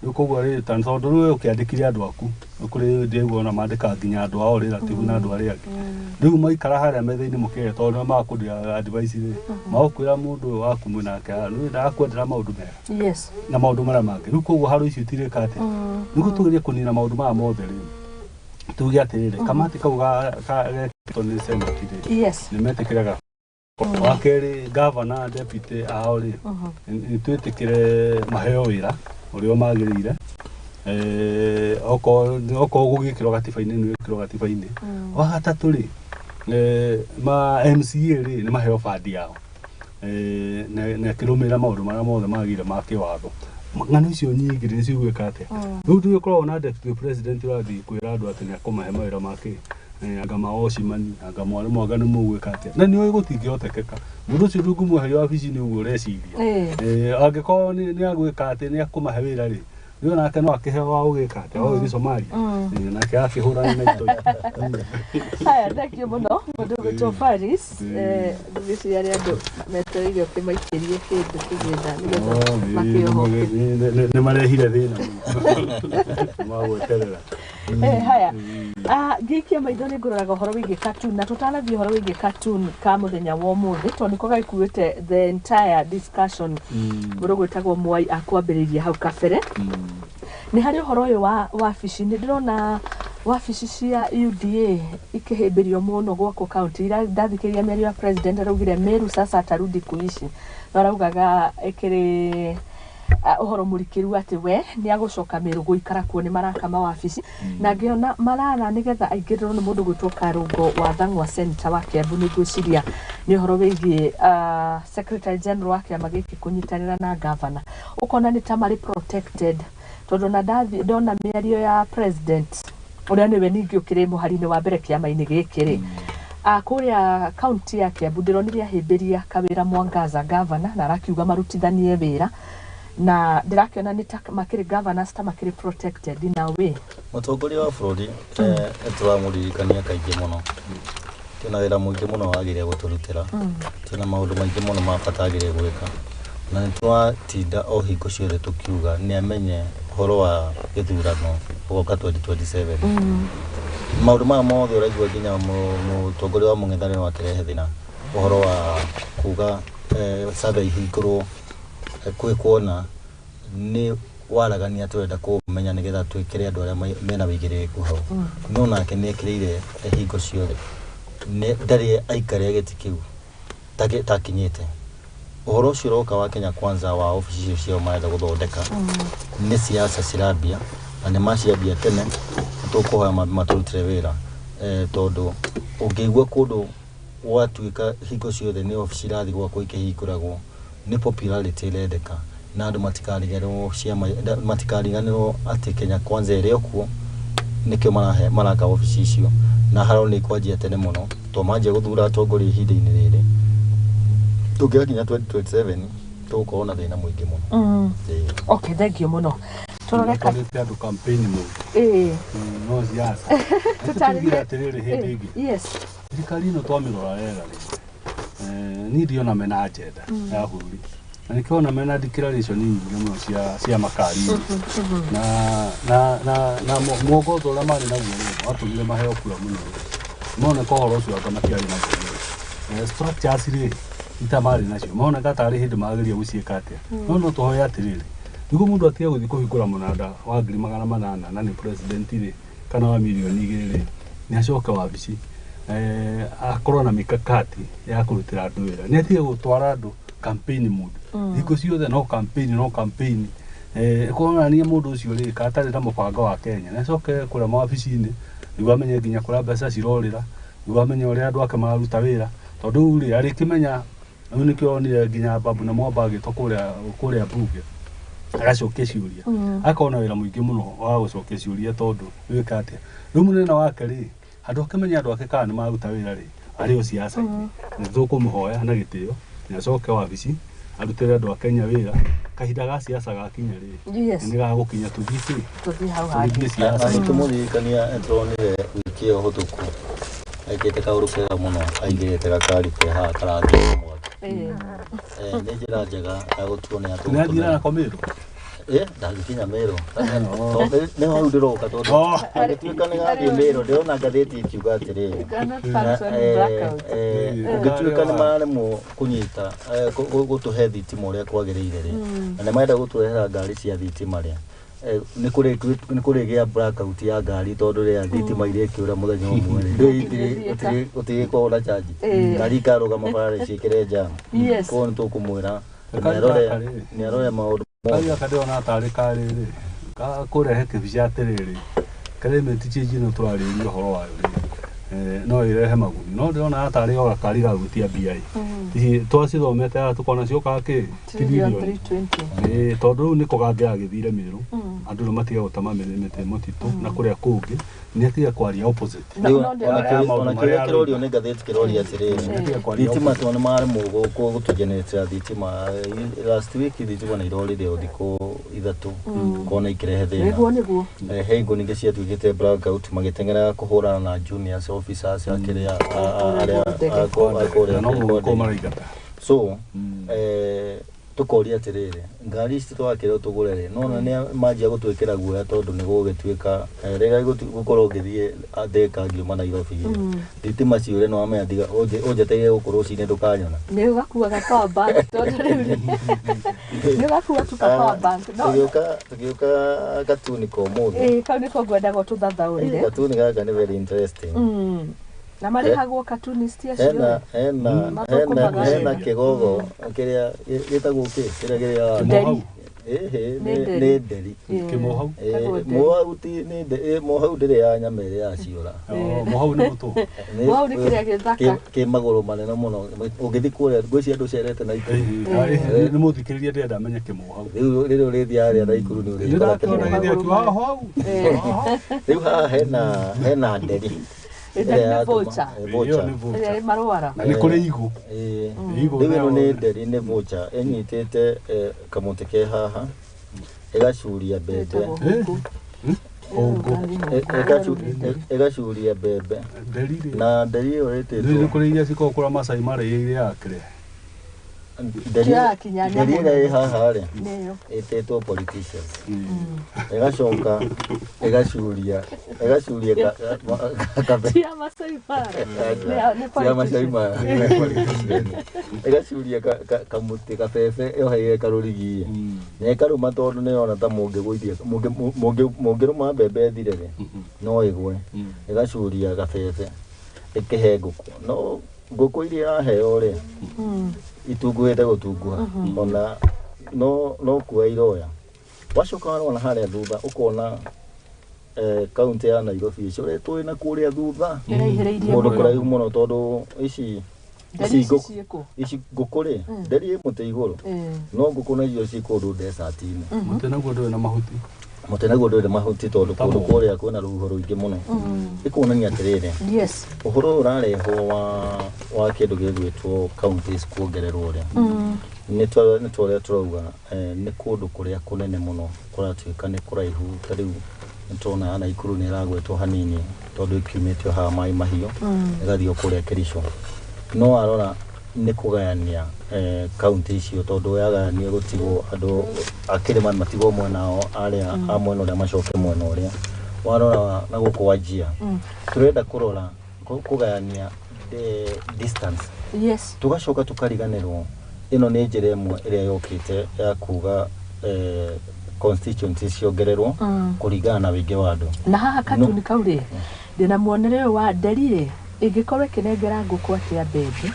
Speaker 3: Nuko ri tantondu ru ukiandikire andu aku kuri ndiguo na mandika nginya andu ao relative na andu aria riu maikara haria metha-ini mukire tondu makuria advice ri magukwira mundu waku munake nu ndakwendera maundu mega
Speaker 1: yes
Speaker 3: na maundu maria mangi riu koguo haru icio tirika ati nuko tugerie kunina maundu maya mothe ri tuge atiriri kamati kau ga toni senate
Speaker 1: yes
Speaker 3: ni metikiraga wakeri governor deputy ao ri ni twetikire maheo wira urio magirire oko gugikiro gatiba-ini ni wikiro gatiba-ini wa gatatu ri ma MCA ri ni maheo fadi yao na kirumira maundu maria mothe magire ma kiwatho ng'ano icio nyingi ni cigwika atia riu tugikorwo na deputy president urathi kwira andu ati ni akumahe mawira make anga maocimani anga mwarimu anga ni mugwika atia na ni gutingiotekeka mundu ucio ndungumuhe wabici-ini uguo ureciria angikorwo ni agwika ati ni akumahe wira ri riu nake no akiheo wa ugika atia o iri Somalia nake akihurana na ito
Speaker 1: haya thank muno mundu gwitwo Faris ndugiciria ri andu metereire kimaikirie kindu kigetha nigetha makiohoke
Speaker 3: ni marehire thina magweterera
Speaker 1: haya gikia maitho ni ngururaga uhoro wigi cartoon na tutanathie uhoro wigi cartoon ka muthenya wa umuthi to niko gaikuite the entire discussion mundu gwitagwo Mwai akwambiriria hau kabere ni hari uhoro uyu wa wabici ni ndirona wabici cia UDA ikihimbirio muno gwako county ira ndathikiria miario ya president araugire Meru sasa atarudi kuishi araugaga ikiri uhoro murikiru ati we ni agucoka Meru guikara kuo ni maraka mawabici na ngiona marara nigetha aingirwo ni mundu gwitwo Karungo wa Thang'wa center wa Kiambu ni gwiciria ni uhoro wigie secretary general wa kiama giki kunyitanira na governor ukona ni tamari protected tondu na ndathi ndona miario ya president uria niwe ningi ukire muhari-ini wa mbere kiama-ini giki ri kuria county ya Kiambu ndironire ahimbiria kawira Mwangaza governor na arakiuga marutithanie wira na ndirakiona ni makiri governors ta makiri protected in a way
Speaker 2: mutongoria wa bururi turamuririkania kaingi muno tuna wira muingi muno wagire guturutira tuna maundu maingi muno mabatagire gwika na nitwatinda o hingo ciothe tukiuga ni amenye horo wa githurano ugoka 2027 maundu maya mothe uraigua nginya mutongoria wa mung'ethaniro akirehe thina uhoro wa kuga survey hingurwo kwona ni waragania turenda kumenya nigetha twikire andu aria mena wigiririku hau no nake ni ekirire hingo ciothe ni ndari aikare giti kiu takinyite uhoro ucio roka wa Kenya Kwanza wa ofici cio maetha guthondeka ni siasa cirambia na ni maciambia tene tukuhoya maturutire wira tondu ungigua kundu watuika hingo ciothe ni ofici rathi gwakwa ikihinguragwo ni popularity irendeka na andu matikariganirwo ciama matikariganirwo ati Kenya Kwanza iri okuo nikio maraka ofici icio na haro ni kwanjia tene muno to manje guthura atongoria ihinda-ini riri tugira kinya 2027 tukuona thina muingi muno
Speaker 1: okay thank you muno turoreka
Speaker 3: andu campaign mu no siasa tutarigira atiriri hindi ingi
Speaker 1: yes
Speaker 3: thirikari ino twamirora wega ni ndiona mena agenda ya bũrũri na nikiona mena declaration nyingi muno cia makari na mwongozo uria mari naguo atumire maheo kura muno mona ko horo ucio akamakiari na bũrũri structures ri itamari nacio mona gatari hindi magiria guciika atia no tuhoya atiriri niguo mundu atige guthii kuhingura munanda wa 800 na ni president ri kana wa milioni 2 ri ni acoke wabici akorwo na mikakati ya kurutira andu wira ni atige gutwara andu campaign mood iko ciothe no campaign kuona ni mundu ucio ri katari na mubango wa Kenya ni acoke kuria mawabici-ini niguo amenye nginya kuria mbeca cirorira niguo amenye uria andu ake maruta wira tondu ri ari kimenya nikio onire nginya Babu na Mwamba agitwo kuria bunge agacokia ciuria akona wira muingi muno wa gucokia ciuria tondu wika atia riu munene wake ri andu akimenya andu ake kana ni maruta wira ri ari o siasa-ini ni tukumuhoya na gitio ni acoke wabici arutire andu a Kenya wira kahinda ga siasa gakinya ri ni gagukinya tuthii
Speaker 1: hau handi
Speaker 2: siasa tumuririkania turonire wiki yo hutuku aikite kauru kega muno aingirite gakari ke ha karathi mwaka ni njira njega ya gutuonia
Speaker 3: atu ni athira na Komeru
Speaker 2: ndagikinya Meru nä hau ndä roka tondå angätuä ka nä gathiä Meru ndärona ngathäti ikiuga atä rä ũngĩtuä ka nä mararemwo kå nyita gå tå he thitima å rä a kwagä rä ire rä na nä marenda gå tå rehera ngari cia thitima rä nä kå rä gä a blackout ya ngari tondå rä a thitima irä kä å ra må thenya å mwe å tigä korwo na canji ngari ikarå gama bararä ciä kä re njam koguo nä tå kå mwä ra nä arore maå ndå
Speaker 3: Kaya kadona tarä karä rä kå rehe kä bica atä rä rä climate change no twarä rio horo wayo no ä rehe maguni no ndä rona atarä o gakari gagutia mbia twacithomete tå kona ciokaga kä tondå rä u nä kå gangä agä thire mä rå andå nä matiga gå tama mä tä må titå na kå rä a kå ngä nä atiga kwaria
Speaker 2: ona kä rä a kä rorio nä ngathäti kä roria atä rä rä thitima to nä maremwo gå tå generate thitima last week thitima nä irorire o thikå ithatå kona ikä rehe thä na he ingå ningä ciatuä kä te blackout magä teng'era kå hå rana na juniors officers akä rä a so tukoria atä rä rä ngari ici twakä rwo tå gå re rä nona nä manjia gå twä kä ra guoya tondå nä gå gä tuä ka rä gå korwo å gä thiä theka ngiuma Nairobi thitima ciå no amenyatiga å njeteire gå korwo cinä ndå kanyona
Speaker 1: nä å gakuaga
Speaker 2: tå gä å ka gatuni ka å må thä
Speaker 1: kau nä ko ngwendaga å tå thathaå rire
Speaker 2: gatuni gaka nä very interesting
Speaker 1: na marihagwo cartoonist acio
Speaker 2: hena kigogo kiria gitagwo kiria kiria nä nderi mohau ndä rä ya nyama ä rä yaciåra
Speaker 3: mohau nä må tå
Speaker 1: mohau nä kä rä a gä thaka
Speaker 2: kä magå rå manene må no å gä thiä kå rä a ngwä cia andå cerete na ikå
Speaker 3: nä må thikä rä ria ndärenda menye kä mohau
Speaker 2: rä rä å rä thia harä a na ikå rå nä å rä haha hena nderi
Speaker 1: marwara
Speaker 3: nä kå rä igå
Speaker 2: rä u ä no nä nderi nä vocha änyitä te kamå tä ke haha ĩgacuria mbembe ĩgacuria mbembe na nderi ĩyo ĩtĩtwo
Speaker 3: nĩ kũrĩ iria cikokũra Masai Mara ĩrĩa yakĩre
Speaker 2: nderi ĩrĩa ĩ haha rĩ ĩtĩtwo politicians ĩgacoka ĩgacuria
Speaker 1: cia Masai Mara
Speaker 2: ĩgacuria kamũtĩ kabebe yoheire karũrigie na ĩkarũma tondũ nĩ yona ta mũngĩgũithia mũngĩrũma mbembe thire rĩ no ĩgwe ĩgacuria kabebe ĩkĩhe ngũkũ no ngũkũ iria yaheo rĩ itunguhĩte gũtunguha ona no kuoya iroya wacoka warona harĩa thutha ũkona kaunti ya Nairobi icoretwo ĩna kũrĩa thutha mũndũ kũraihu mũno tondũ ici ngũkũ rĩ nderi ĩ mũtĩ igũrũ no ngũkũ nacio ci kũndũ desert-inĩ
Speaker 3: mũtĩ naguo ndũrĩ na mahuti
Speaker 2: mũtĩ naguo ndũrĩ mahuti tondũ kũndũ kũrĩa kwĩna rũhuho rũingĩ mũno ĩkuonania atĩrĩrĩ ũhoro ũyũ ũrarehwo wa kĩndũ gĩgwĩtwo counties kuongererwo rĩ nĩ tũrĩa tũrauga nĩ kũndũ kũrĩa kũnene mũno kũratuĩka nĩ kũraihu ta rĩu nĩtũrona Naikuru nĩ ĩragwetwo hanini tondũ ĩkiumĩte haha maĩ mahiũ ĩgathiĩ o kũrĩa Kericho no warora nĩ kũgayania kaunti icio tondũ yagayania gũtigwo andũ a Kĩrĩma matigwo mwena wao arĩa a mwena ũrĩa macoke mwena ũrĩa warora na gũkũ Wajir tũrenda kũrora kũgayania distance tũgacoka tũkariganĩrwo ĩno nĩ njĩra ĩmwe ĩrĩa yũkĩte ya kuga constituencies ciongererwo kũringana na wĩingĩ wa andũ
Speaker 1: na haha katuni kau rĩ ndĩna muonere wa nderi rĩ ĩngĩkorwo ĩkĩnengera ngũkũ atĩa mbembe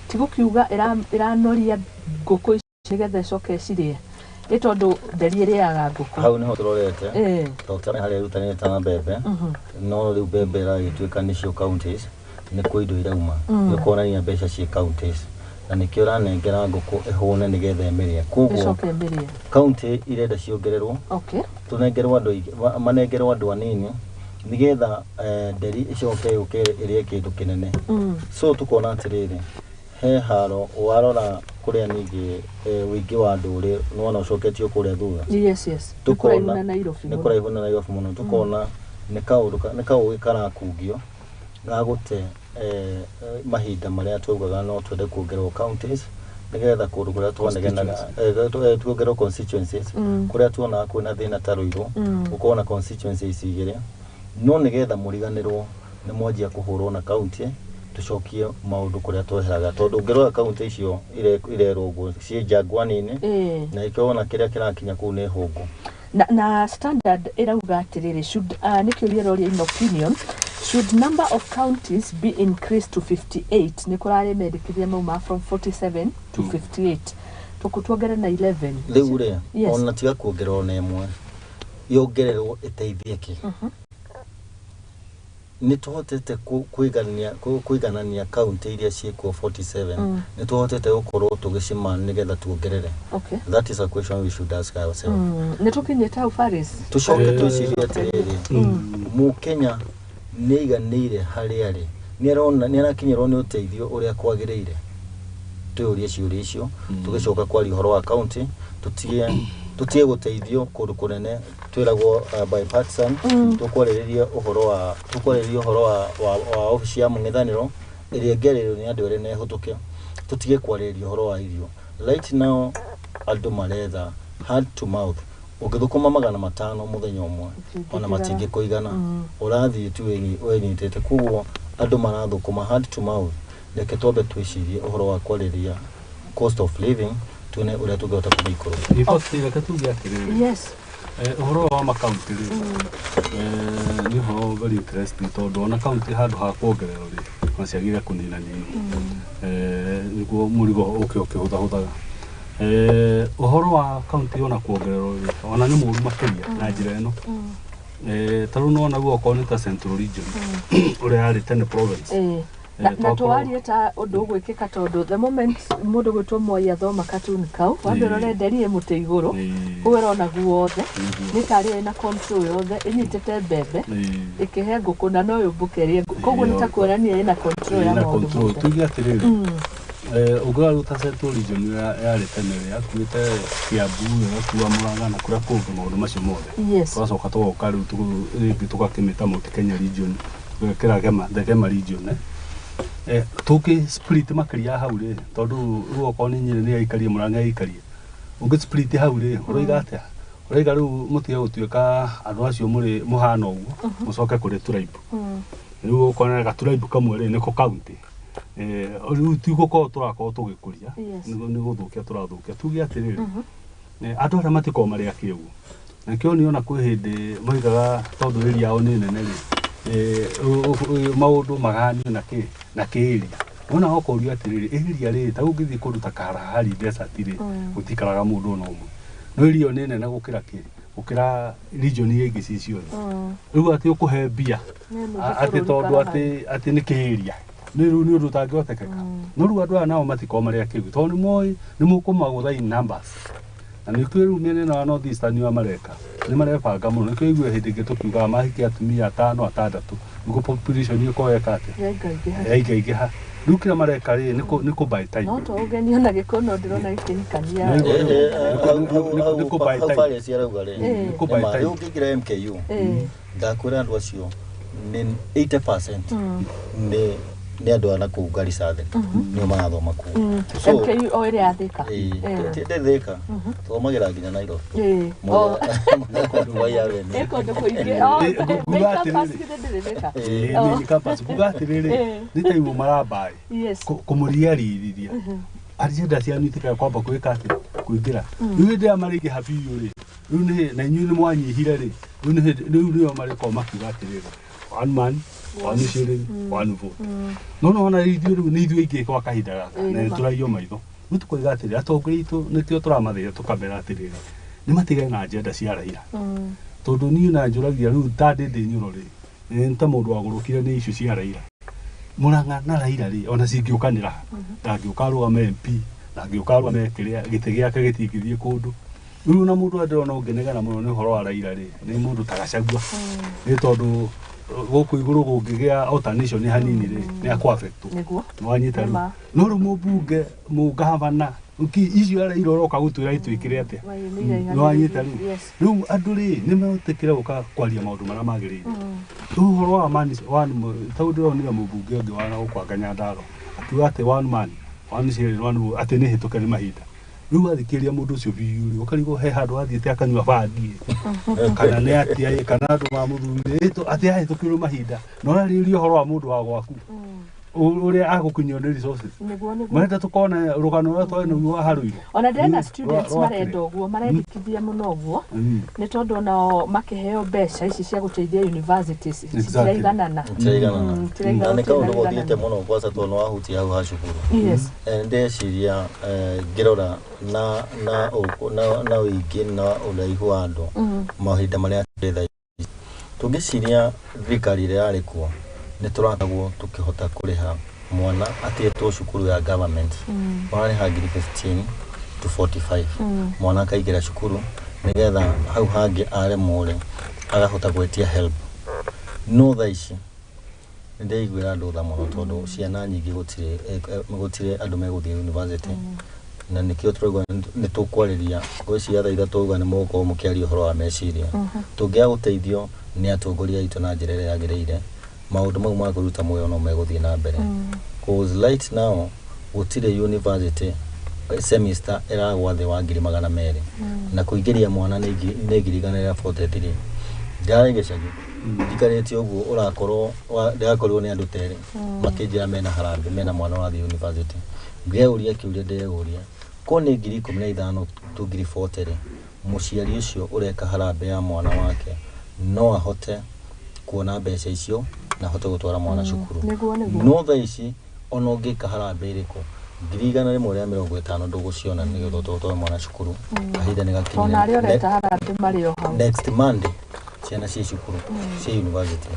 Speaker 1: ti gũkiuga ĩranoria ngũkũ ici getha ĩcoke cirĩe nĩ tondũ nderi ĩrĩaga ngũkũ
Speaker 2: hau nĩho tũrorete tondũ harĩa ĩrutanĩte na mbembe no rĩu mbembe ĩragĩtuĩka nĩcio counties nĩ kũ indo irauma nĩkuonania mbeca ciĩ counties na nĩkĩo ũranengera ngũkũ ĩhũne nĩgetha ĩmĩrĩe koguo county irenda ciongererwo tũnengerwo andũ aingĩ manengerwo andũ anini nĩgetha nderi ĩcoke yũke ĩrĩe kĩndũ kĩnene so tũkona atĩrĩrĩ he haro warora kũrĩa ningĩ wĩingĩ wa andũ ũrĩ nĩwona ũcoketio kũrĩa thutha
Speaker 1: nĩ kũraihu na
Speaker 2: Nairobi mũno tũkona nĩ kaũgĩ karakungio ga gũte mahinda marĩa twaugaga no twende kuongererwo counties nigetha kundu kuria twanegenaga tuongerwo constituencies kuria tuona kwina thina ta Ruiru ukona constituencies igire no nigetha muriganirwo ni mwanjia kuhurwo na county tucokie maundu kuria tweheraga tondu ngirwa county icio irerwo guo cie Jangwani-ini na ikiona kiria kirakinya kuu ni hungu
Speaker 1: na standard irauga atiriri should nikiuria roria in opinion should number of counties be increased to 58 nikurare medikithia mauma from 47 to 58 tukutuongere na 11
Speaker 2: riu ri ona tiga kuongerwo na imwe yongererwo iteithie ni tuhotete kuiganania county iria ciekuo 47 ni tuhotete gukorwo tugicima nigetha tuongerere that is a question we should ask ourselves
Speaker 1: ni tukinyete au Faris
Speaker 2: tucoke twicirie atiriri mu Kenya ni iganire hariari ni arona ni arakinyirwo ni uteithio uria kwagirire tuurie ciuria icio tugicoka kwari horo wa county tutie guteithio kundu kunene twiragwo bipartisan tukwariririe uhoro wa ofisi ya mung'ethaniro iria ngererio ni andu ere nehutuke tutige kwaririria uhoro wa irio right now andu maretha hand to mouth ugithukuma 500 muthenya umwe ona matingi kuigana urathii tu wenyitete kuguo andu marathukuma hand to mouth reke twambe twicirie uhoro wa kwaririria cost of living tune uria tungehota kubikoro
Speaker 3: ibotira katugia kiriri
Speaker 1: yes
Speaker 3: uhoro wa county ni ho very interesting tondu ona county handu ha kuongerera ri maciagire kunina nini niguo murigo ukihuthaga uhoro wa county ona kuongerera ri ona ni muru makiria na njira eno taru no na guo konita central region uria ari 10 province
Speaker 1: na twari ta undu gwikika tondu the moment mundu gwitwo Moi athoma cartoon kau wambirore nderie muti iguru kuwera ona guothe ni tari na control yothe inyitete mbembe ikihe nguku na no yumbukerie koguo ni ta kuonania ina control ya maundu
Speaker 3: tugi atiriri ugaru ta central region yari tene yakuite Kiambu yakuwa Murang'a na kuria kungi maundu macio mothe twacoka tugoka riu tukakimita Mount Kenya region kiragema the Gema region tuki split makiria hau ri tondu ruoko ni Nyeri ni yaikarie Murang'a yaikarie ungi split hau ri uroiga atia uroiga riu mutige gutuika andu acio muri muhana uguo mucoke kuri tribe riu ukona ga tribe kamwe ri niko county riu tigukorwo turakorwo tugikuria ni guthukia turathukia tugi atiriri andu aria matiko mari akiu na kio ni ona kwi hindi moigaga tondu ri yao ni nene ri maundu maganio na kiiri ona okorio atiriri iria ri ta ungithi kuruta Kalahari desert ri gutikaraga mundu no umwe no irio ni nene gukira region ingi cicio riu ati ukuhe mbia ati tondu ati ni kiiria ni undu tangiotekeka no riu andu nao matiko mari akiu tondu Moi ni mukumagutha in numbers na ni kwiru miene na North Eastern wa mareka ni marebanga muno ni kwigwe hindi gitukiuga mahiki atumia 5 6 niko population iko yekate yaigaha rukira mareka ri niko by time
Speaker 1: no to ugeni ona gikono ndirona ikihikania
Speaker 3: niko by time
Speaker 2: fare cia rauga ri
Speaker 3: niko by time
Speaker 2: ukigira MKU ndakwira andu acio ni 80% ni andu ana ku Garissa ni marathoma ku
Speaker 1: MKU o ire athika
Speaker 2: tinde thika thomagira nginya Nairobi
Speaker 1: eko ndo kuingi
Speaker 3: ni campus bugatiriri ni taimu marabai kumuriariria agenda cia nitika kwamba kwika ati kuingira riu ndia marigi habiyo ri riu ni na inyu ni mwanyihire ri riu ni mariko makiuga atiriri one man one shilling one vote no ona ithu ni ithu ingi kwa kahinda gaka na turaio maitho ni tukoiga atiriri atongoria itu nikio turamathira tukamera atiriri ni matige na agenda cia Raila tondu ni na njuragia riu tandindi nyuro ri nta mundu wagurukire ni icio cia Raila Murang'a na Raila ri ona cingiukanira ndangiukarwa MP ndangiukarwa mekiria gite giake gitingithie kundu riu na mundu andona ungenegana muno ni horo wa Raila ri ni mundu ta Gachagua ni tondu guku iguru gungigia alternation ni hanini ri ni akwa affect
Speaker 1: niguo
Speaker 3: nwanyita no ru mubunge mugavana uki icio ara iroroka gutwira itwikire atia nwanyita riu andu ri ni metikire guka kwaria maundu mara magirire uhoro wa mani one tondu ronira mubunge ungi wana gukwanga Nyandarua atu ati one man wamiciarirwo nĩ atĩ nĩ hĩtũke nĩ mahinda rĩu athikĩria mũndũ ũcio biũ ũkarigwo he handũ athiĩte akanyua bangi kana nĩ atia kana andũ mamũthurire atĩ ahĩtũkĩrwo mahinda no ararĩrĩria ũhoro wa mũndũ wa gwaku uria agũkinyio nĩ resources marenda tukone rugano rwa twene wa haruiro
Speaker 1: ona ndena students marenda ũguo marendikithia mũno ũguo nĩ tondũ ona makiheo mbeca ici cia gũteithia universities citaiganana
Speaker 2: na nĩ kaũndũ gũthiĩte mũno kwanza tondũ no ahutia hau ha cukuru ndeciria ngĩrora na ũingĩ na ũraihu wa andũ mahinda marĩa tũrĩ tũngĩciria thirikari ĩrĩa yarĩ kuo nĩ tũratagwo tukihota kuriha mwana atĩtwo cukuru ya government marĩha ngiri 15 to 45 mwana akaingĩra cukuru nigetha hau hangĩ aremwo agahota gwetia help no thaa ici ndĩiguĩra andũ tha mũno tondũ ciana nyingĩ gũtirĩ andũ megũthiĩ university na nĩkĩo tũrauga nĩ tũkwarĩria gwĩciria tha ithatũ tũauga nĩ mũgũkorwo mũkĩaria ũhoro wa meciria tũngĩaga gũteithio nĩ atongoria aitũ na njĩra ĩrĩa yagĩrĩire maũndũ mau ma kũruta muoyo no megũthiĩ na mbere cause right now gũtirĩ university semester ĩragwa thĩ wa 200,000 na kũingĩria mwana nĩ 143 ndarĩ gĩcagi ndikarĩtie ũguo ũrakorwo ndĩrakorirwo nĩ andũ terĩ makĩnjĩra mena harambĩ mena mwana wa university ngĩũria kĩũria ndĩũria ko nĩ 15,000 to 40,000 mũciari ũcio ũreka harambĩ ya mwana wake no ahote kuona mbeca icio na hote gutwara mwana cukuru no thaa ici ona ũngĩka harambĩ ĩrĩkũ 150 ndũgũciona nĩgetha ũtware mwana cukuru kahinda nĩ gakinyire
Speaker 1: ona rĩo reta harambĩ marĩ o hau
Speaker 2: next Monday ciana cia cukuru cia university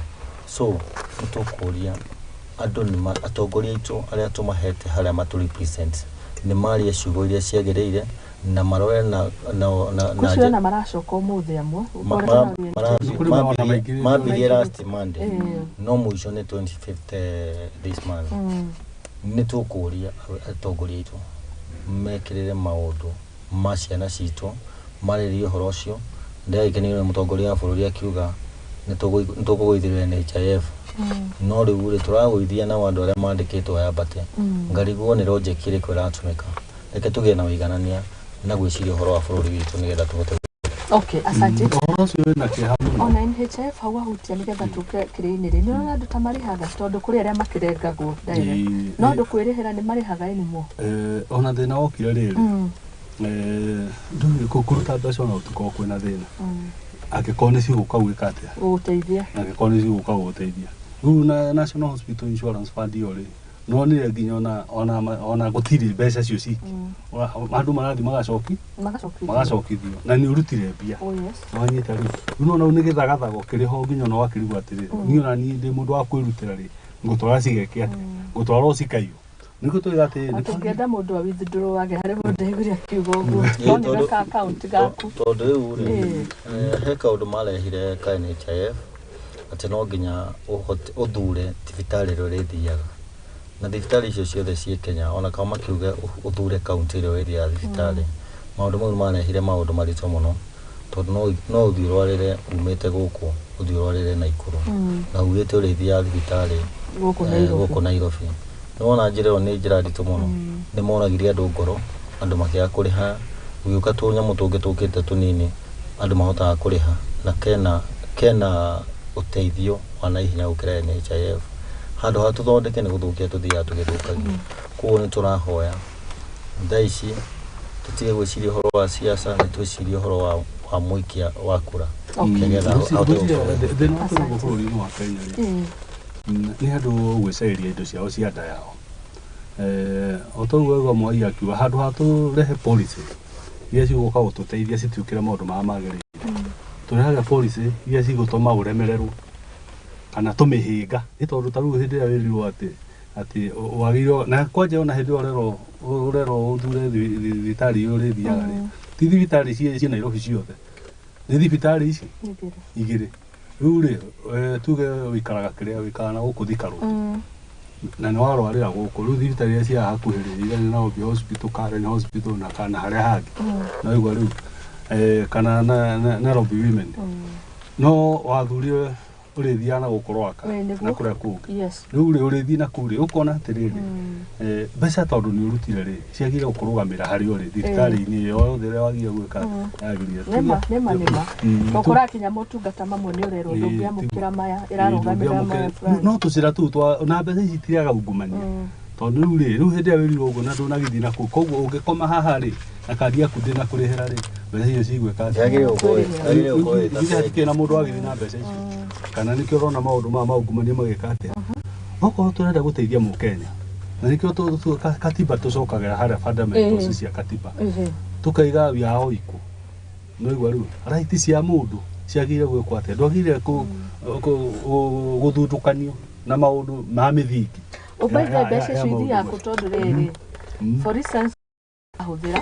Speaker 2: so nĩtũkũria andũ nĩ atongoria aitũ arĩa tũmahete harĩa matũrepresent nĩ maria ciugo iria ciagĩrĩire na marore
Speaker 1: na maracoka ũmũthĩ amwe
Speaker 2: mabirie last Monday no mũico nĩ 25th this month nĩ tũkũria atongoria aitũ mekĩrĩre maũndũ ma ciana citũ marĩrie ũhoro ũcio ndĩrakenio nĩ mũtongoria wa bũrũri akiuga nĩ tũkũgũithĩrĩra NHIF no rĩu tũragũithia na andũ arĩa mandĩkĩtwo ayambate ngarigwo nĩ logic ĩrĩkũ ĩratũmĩka reke tũgĩe na ũiganania na gwĩciria ũhoro wa bũrũri witũ nĩgetha tũhote
Speaker 1: asante
Speaker 3: ũhoro ũcio wĩna kĩeha mũno
Speaker 1: ona NHIF hau ahutia nĩgetha tũke kĩrĩ-inĩ rĩ nĩona andũ ta marĩhaga tondũ kũrĩ arĩa makĩrengagwo direct no andũ kwĩrĩhĩra nĩ marĩhaga anymore
Speaker 3: ona thĩna wokire rĩrĩ ndũĩ kũruta mbeca ona ũtũkorwo kwĩna thĩna angĩkorwo nĩ cigũka gwĩka atĩa
Speaker 1: gũgũteithia
Speaker 3: angĩkorwo nĩ cigũka gũgũteithia rĩu na National Hospital Insurance Fund iyo rĩ no nĩ nginya ona gũtirĩ mbeca cio ciki andũ marathiĩ magacokithio na nĩ ũrutire mbia wanyita rĩu rĩu ona nĩ gĩthagathago kĩrĩho nginya ona wakĩrigwo atĩrĩrĩ niĩ ona niĩ ndĩ mũndũ wa kwĩrutĩra rĩ ngũtwara cigeke atĩa ngũtwara ũcikaiywo nĩguo tũiga atĩ
Speaker 1: ũngĩenda mũndũ wa withdraw wage harĩ mũndũ aigũria kiugo ũguo no nĩ gaka account gaku
Speaker 2: tondũ rĩu rĩ he kaũndũ marehire ka NHIF atĩ no nginya ũthure thibitarĩ ĩrĩa ũrĩthiaga na thibitarĩ icio ciothe ciĩ Kenya ona kao makiuga ũthure kaunti ĩrĩa ũrĩthiaga thibitarĩ maũndũ mau marehire maũndũ maritũ mũno tondũ no ũthiĩ ũrwarĩre umĩte gũkũ ũthiĩ ũrwarĩre Naikuru na ugĩte ũrĩthiaga thibitarĩ gũkũ Nairobi nĩwona njĩra ĩyo nĩ njĩra nditũ mũno nĩ moragirie andũ ngoro andũ makĩaga kũrĩha gũgĩũka tũnyamũ tũngĩ tũkĩte tũnini andũ mahotaga kũrĩha na kena ũteithio wa naihenya gũkĩra NHIF handũ ha tũthondeke nĩ gũthũkia tũthiaga tũgĩthũkagia koguo nĩ tũrahoya thaa ici tũtige gwĩciria ũhoro wa siasa nĩ twĩcirie ũhoro wa mũikia wa kura nĩgetha
Speaker 3: thĩna wa bũrũri-inĩ wa Kenya nĩ andũ gwĩcaĩria indo ciao cia nda yao o toguo Mwai akiuga handũ ha tũrehe policy iria cigũka gũtũteithia cituĩkĩre maũndũ marĩa magĩrĩire tũrehaga policy iria cigũtũma ũremererwo kana tũmĩhĩnga nĩ tondũ ta rĩu hĩndĩ ĩrĩa wĩrirwo atĩ wagĩrĩirwo na kwanja ona hĩndĩ ĩyo ũrerwo ũthure thibitarĩ iria ũrĩthiaga rĩ ti thibitarĩ ciĩ Nairobi ciothe nĩ thibitarĩ ici igĩrĩ rĩu rĩ tuge wĩikaraga na gũkũ Thika Road na nĩ warwarĩra gũkũ rĩu thibitarĩ iria cia hakuhĩ rĩ irĩa nĩ Nairobi Hospital Karen Hospital na kana harĩa hangĩ na ũguo rĩu kana Nairobi Women no wathurire ũrĩthiaga na gũkũ rwaka na kũrĩa kũngĩ rĩu rĩ ũrĩthiĩ na kũu rĩ ũkona atĩrĩrĩ mbeca tondũ nĩ ũrutire rĩ ciagĩrĩire kũrũgamĩra harĩa ũrĩ thirikari-inĩ yothe ĩrĩa wagĩrĩire gwĩka
Speaker 1: nĩma ũkũrakinya motungata mamwe nĩ ũrerwo ndũngĩamũkĩra maya ĩrarũgamĩrĩra maya
Speaker 3: no tũcĩra tũu na mbeca ici itiriaga ungumania tondũ rĩu hĩndĩ ĩrĩa wĩrirwo ũguo na ndũnagĩthiĩ nakũu koguo ũngĩkoma haha rĩ na kandi yaku ndĩ na kũrĩhĩra rĩ mbeca icio cigwĩka githĩ na mũndũ wagĩthiĩ na mbeca icio kana nĩkĩo ũrona maũndũ ma maungumania magĩka atĩa okorwo tũrenda gũteithia mũkenya na nĩkĩo katiba tũcokagĩra harĩa fundamentals cia katiba tũkaiga wia oiku noigua rĩu right cia mũndũ ciagĩrĩire gwĩkwo atĩa ndwagĩrĩire gũthutũkanio na maũndũ ma mĩthingi
Speaker 1: ũbaige mbeca icio ithiaku tondũ rĩrĩ for instance ahũthĩra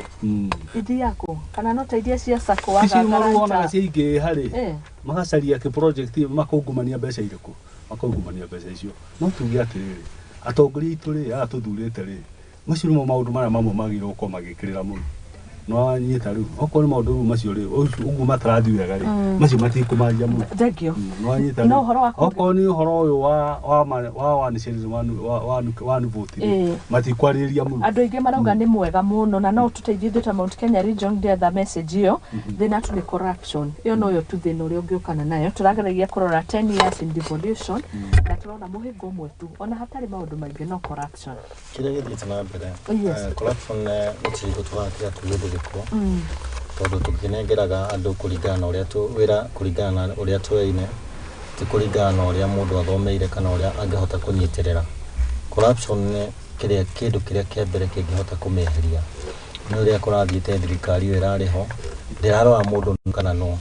Speaker 1: ithiaku kana no ta iria cia sako
Speaker 3: wagagaranta ciaingĩ harĩ magacaria kĩ project makungumania mbeca irĩkũ makungumania mbeca icio no tuge atĩrĩrĩ atongoria itũ rĩ atũthurĩte rĩ macio nĩmo maũndũ marĩa mamwe magĩrĩirwo gũkorwo magĩkĩrĩra mũno no anyita rĩu okorwo nĩ maũndũ macio rĩ ũguo matarathi wega rĩ macio matikũmaria mũno
Speaker 1: thengio
Speaker 3: no anyita rĩu okorwo nĩ ũhoro ũyũ wa one vote matikwarĩrĩria mũno
Speaker 1: andũ aingĩ marauga nĩ mwega mũno na no tũteithie ta Mount Kenya region ndetha message ĩyo thĩna tu nĩ corruption ĩyo noyo tu thĩna ũrĩa ũngĩũkana nayo tũrageragia kũrora 10 years in devolution na tũrona mũhingo ũmwe tu ona hatarĩ maũndũ maingĩ no corruption
Speaker 2: kĩrĩa gĩthiĩte na mbere corruption gũtirĩ tũbatiga tugĩthĩ tondũ tũkĩnengeraga andũ kũringana na ũrĩa wĩra kũringana na ũrĩa tũĩine ti kũringana na ũrĩa mũndũ athomeire kana ũrĩa angĩhota kũnyitĩrĩra corruption nĩ kĩndũ kĩrĩa kĩa mbere kĩngĩhota kũmĩeheria nĩ ũrĩa kũrathiĩte thirikari ĩyo ĩrarĩ ho ndĩrarora mũndũ kana no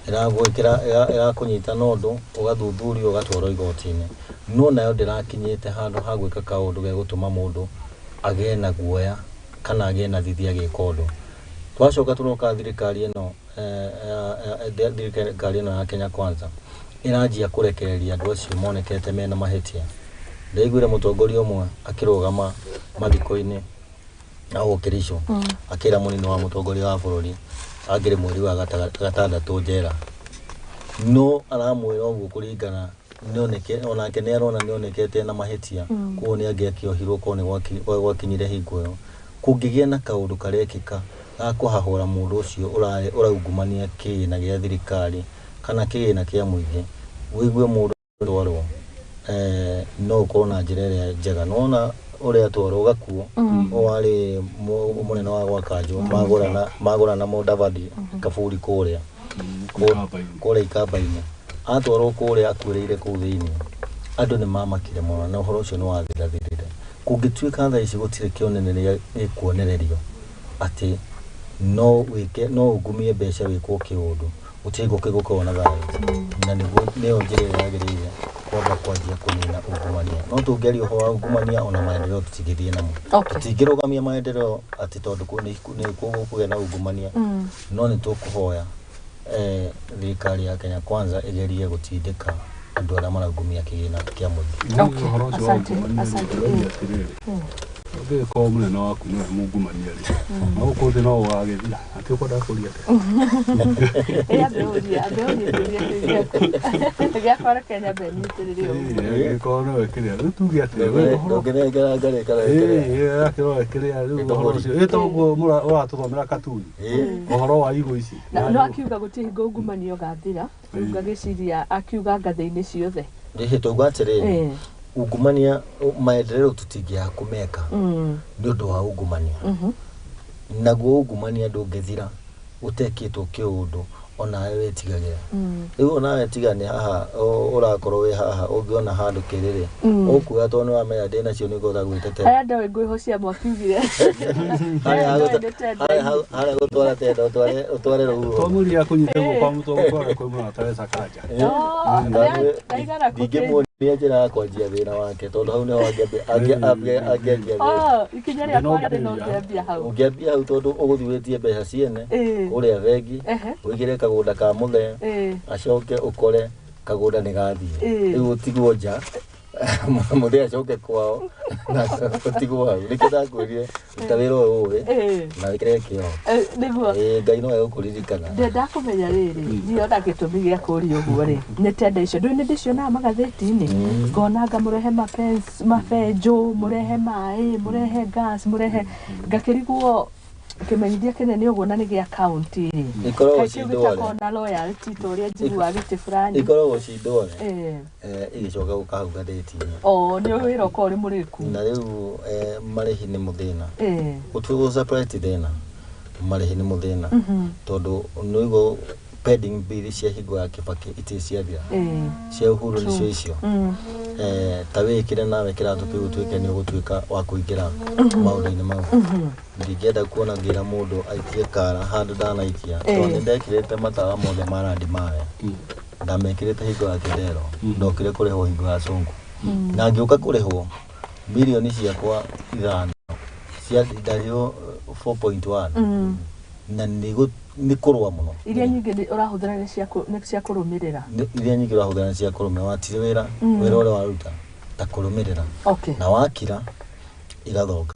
Speaker 2: ĩrakũnyita na ũndũ ũgathuthurio ũgatwarwo igoti-inĩ no nayo ndĩrakinyĩte handũ ha gwĩka kaũndũ gĩa gũtũma mũndũ agĩe na guoya kana agĩe na thithia gĩka ũndũ twacoka tũroka thirikari ĩno ya Kenya Kwanza ĩranjia kũrekereria andũ acio monekete mena mahĩtia ndaiguire mũtongoria ũmwe akĩrũgama mathiko-inĩ na ũkĩrĩco akĩra mũnini wa mũtongoria wa bũrũri angĩrĩ mweri wa gatandatũ njera no aramwĩra ũguo kũringana onake nĩ arona nĩonekete na mahĩtia koguo nĩ angĩakĩohirwo korwo nĩ gwakinyire hingo ĩyo kũngĩgĩa na kaũndũ karekĩka kũhahũra mũndũ ũcio ũraungumania kĩgĩna gĩa thirikari kana kĩgĩna kĩa mũingĩ wĩigue mũndũ twarwo no ũkorwo na njĩra ĩrĩa njega nona ũrĩa twarwo gakuo warĩ mũnene wa gwakanjũ magũrana Mũdavadi Kaburi kũrĩa ikamba-inĩ atwarwo kũrĩa akuĩrĩire kũu thĩinĩ andũ nĩ mamakire mũno na ũhoro ũcio nĩ wathirathirire kũngĩtuĩka thaa ici gũtirĩ kĩonereria gĩkuonererio atĩ no ungumie mbeca wĩkwo kĩũndũ gũtirĩ gũkĩgũkorwo na thayũ na nĩyo njĩra ĩrĩa yagĩrĩire kwamba kwanjia kũnina ungumania no tũngĩaria ũhoro wa ungumania ona maendeleo tũtingĩthiĩ namo tũtingĩrũgamia maendeleo atĩ tondũ nĩ kũgũkũgĩa na ungumania no nĩ tũkũhoya thirikari ya Kenya Kwanza ĩgerie gũtindĩka andũ arĩa maraungumia kĩgĩna kĩa mũingĩ
Speaker 3: ũngĩkorwo mũnene waku nĩwe mungumania rĩ na gũkũ thĩ no ũgagĩthia atĩ ũkwendaga kũria
Speaker 1: gĩakora Kenya benyitĩrĩrio
Speaker 3: gĩkorwo nĩwe kĩrĩa rĩu tuge atĩ
Speaker 2: ndũngĩnengera ngarĩka
Speaker 3: akĩroa kĩrĩa rĩu ũhoro ũcio ĩta ũguo ũratũthomera katuni ũhoro wa igũ ici
Speaker 1: no akiuga gũtirĩ hingo ungumania ũgathira ngagĩciria akiuga ngathĩ-inĩ ciothe
Speaker 2: ndĩhĩtwo atĩrĩrĩ ungumania maendeleo tũtingĩaga kũmeka nĩ ũndũ wa ungumania naguo ungumania ndũngĩthira ũtekĩtwo kĩũndũ onawe wetigagĩra rĩu onawe tigane haha ũrakorwo wĩ haha ũngĩona handũ kĩrĩrĩ ũkuga tondũ nĩ wamenya ndĩ nacio nĩ ngũtha gwĩtetera
Speaker 1: aya ndawe ngwĩhocia mwakiugire
Speaker 2: harĩa gũtwara tenda ũtware rũhuho
Speaker 3: tomũri ya kũnyita guoko mũtwara kwĩ mũno Teresa Kanja
Speaker 2: ndingĩmuonia njĩra ya kwanjia thĩna wake tondũ hau nĩho angĩanjia
Speaker 1: ikinya rĩa kwagĩrĩ no ũngĩambia hau
Speaker 2: tondũ ũgũthiũrĩtie mbeca ciene kũrĩa bengi ũigĩre kagũnda ka mũthee acoke ũkore kagũnda nĩ gathiĩ rĩu ũtigwo nja muthia acoke kwao na utigwo hau nikenda kuria utawiro uwe na wikire kio
Speaker 1: niguo
Speaker 2: ngai no egukuririkana
Speaker 1: ndenda kumenya riri ndiona gitumi gia kuri uguo ri ni tenda icio ndu ni ndiciona magatheti-ini ngona ngamurehe mabenjo murehe mai murehe gas murehe ngakiriguo kimenyithia kinene uguo na ni gia county ri
Speaker 2: ikorwo cindore
Speaker 1: kona loyalty toria njigua giti fulani
Speaker 2: ikorwo cindore igicoka gukahau ngatheti-ini
Speaker 1: ni wira uko uri muriku
Speaker 2: na riu marihi ni muthina utugo separate thina marihi ni muthina tondu nuigo pending bill cia hingo ya Kibaki iti ciathira cia Uhuru nicio icio ta wikire nawe kiratu kiu tuike ni ugutuika wa kuingira maundu-ini mau ndingenda kuona ngira mundu aikie kara handu ndanaikia tondu ndekirite matawa mothe marandi mawe ndamekirite hingo ya Kidero ndokire kurihwo hingo ya Songo na ngiuka kurihwo bilioni ciakwa ithano cia ndario 4.1 na ni kurwa muno
Speaker 1: iria nyingi urahuthira ni cia kurumirira
Speaker 2: iria nyingi urahuthira ni cia kurumirira watire wira wira ule waruta ta kurumirira na wakira igathonga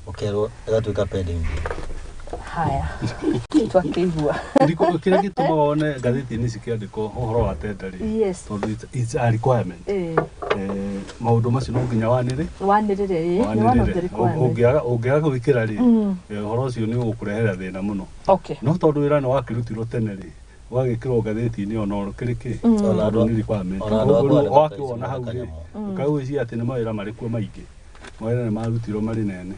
Speaker 2: ukerwo igatuika pending
Speaker 1: haya twakigua
Speaker 3: ndiko kira gituma wone gatheti-ini cikiandikwo uhoro wa tenderi
Speaker 1: yes
Speaker 3: tondu it's a requirement maundu macio no nginya wanire
Speaker 1: ni one of the requirements
Speaker 3: ungiaga gwikira ri uhoro ucio ni ugukurehera thina muno no tondu wira ni wakirutirwo tene ri wagikirwo gatheti-ini ona rukiriki ona andu ni requirement wakiwona hau ri ukauci ati ni mawira marikuo maingi mawira ni marutirwo mari nene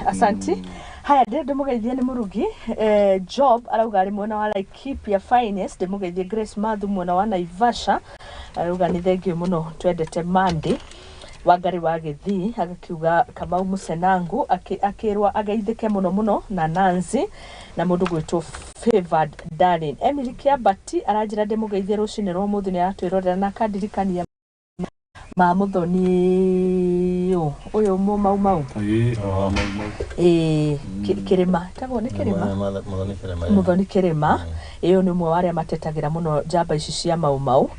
Speaker 1: asanti haya ndende mugeithie ni murugi job arauga ari mwena wa Laikipia Finest ndimugeithie Grace Mathu mwena wa Naivasha arauga ni thengio muno twendete Monday Wangari wa Githii agakiuga Kamau Musenangu akirwa agaithike muno na Nancy na mundu gwitwo Favored Darling Emily Kiabati aranjira ndimugeithie rucine rwa muthi ni atwirorera na kandirikania ma muthoni uyu mau kirima tagwo ni kirima muthoni kirima iyo ni mwe waria matetagira muno jamba ici cia mau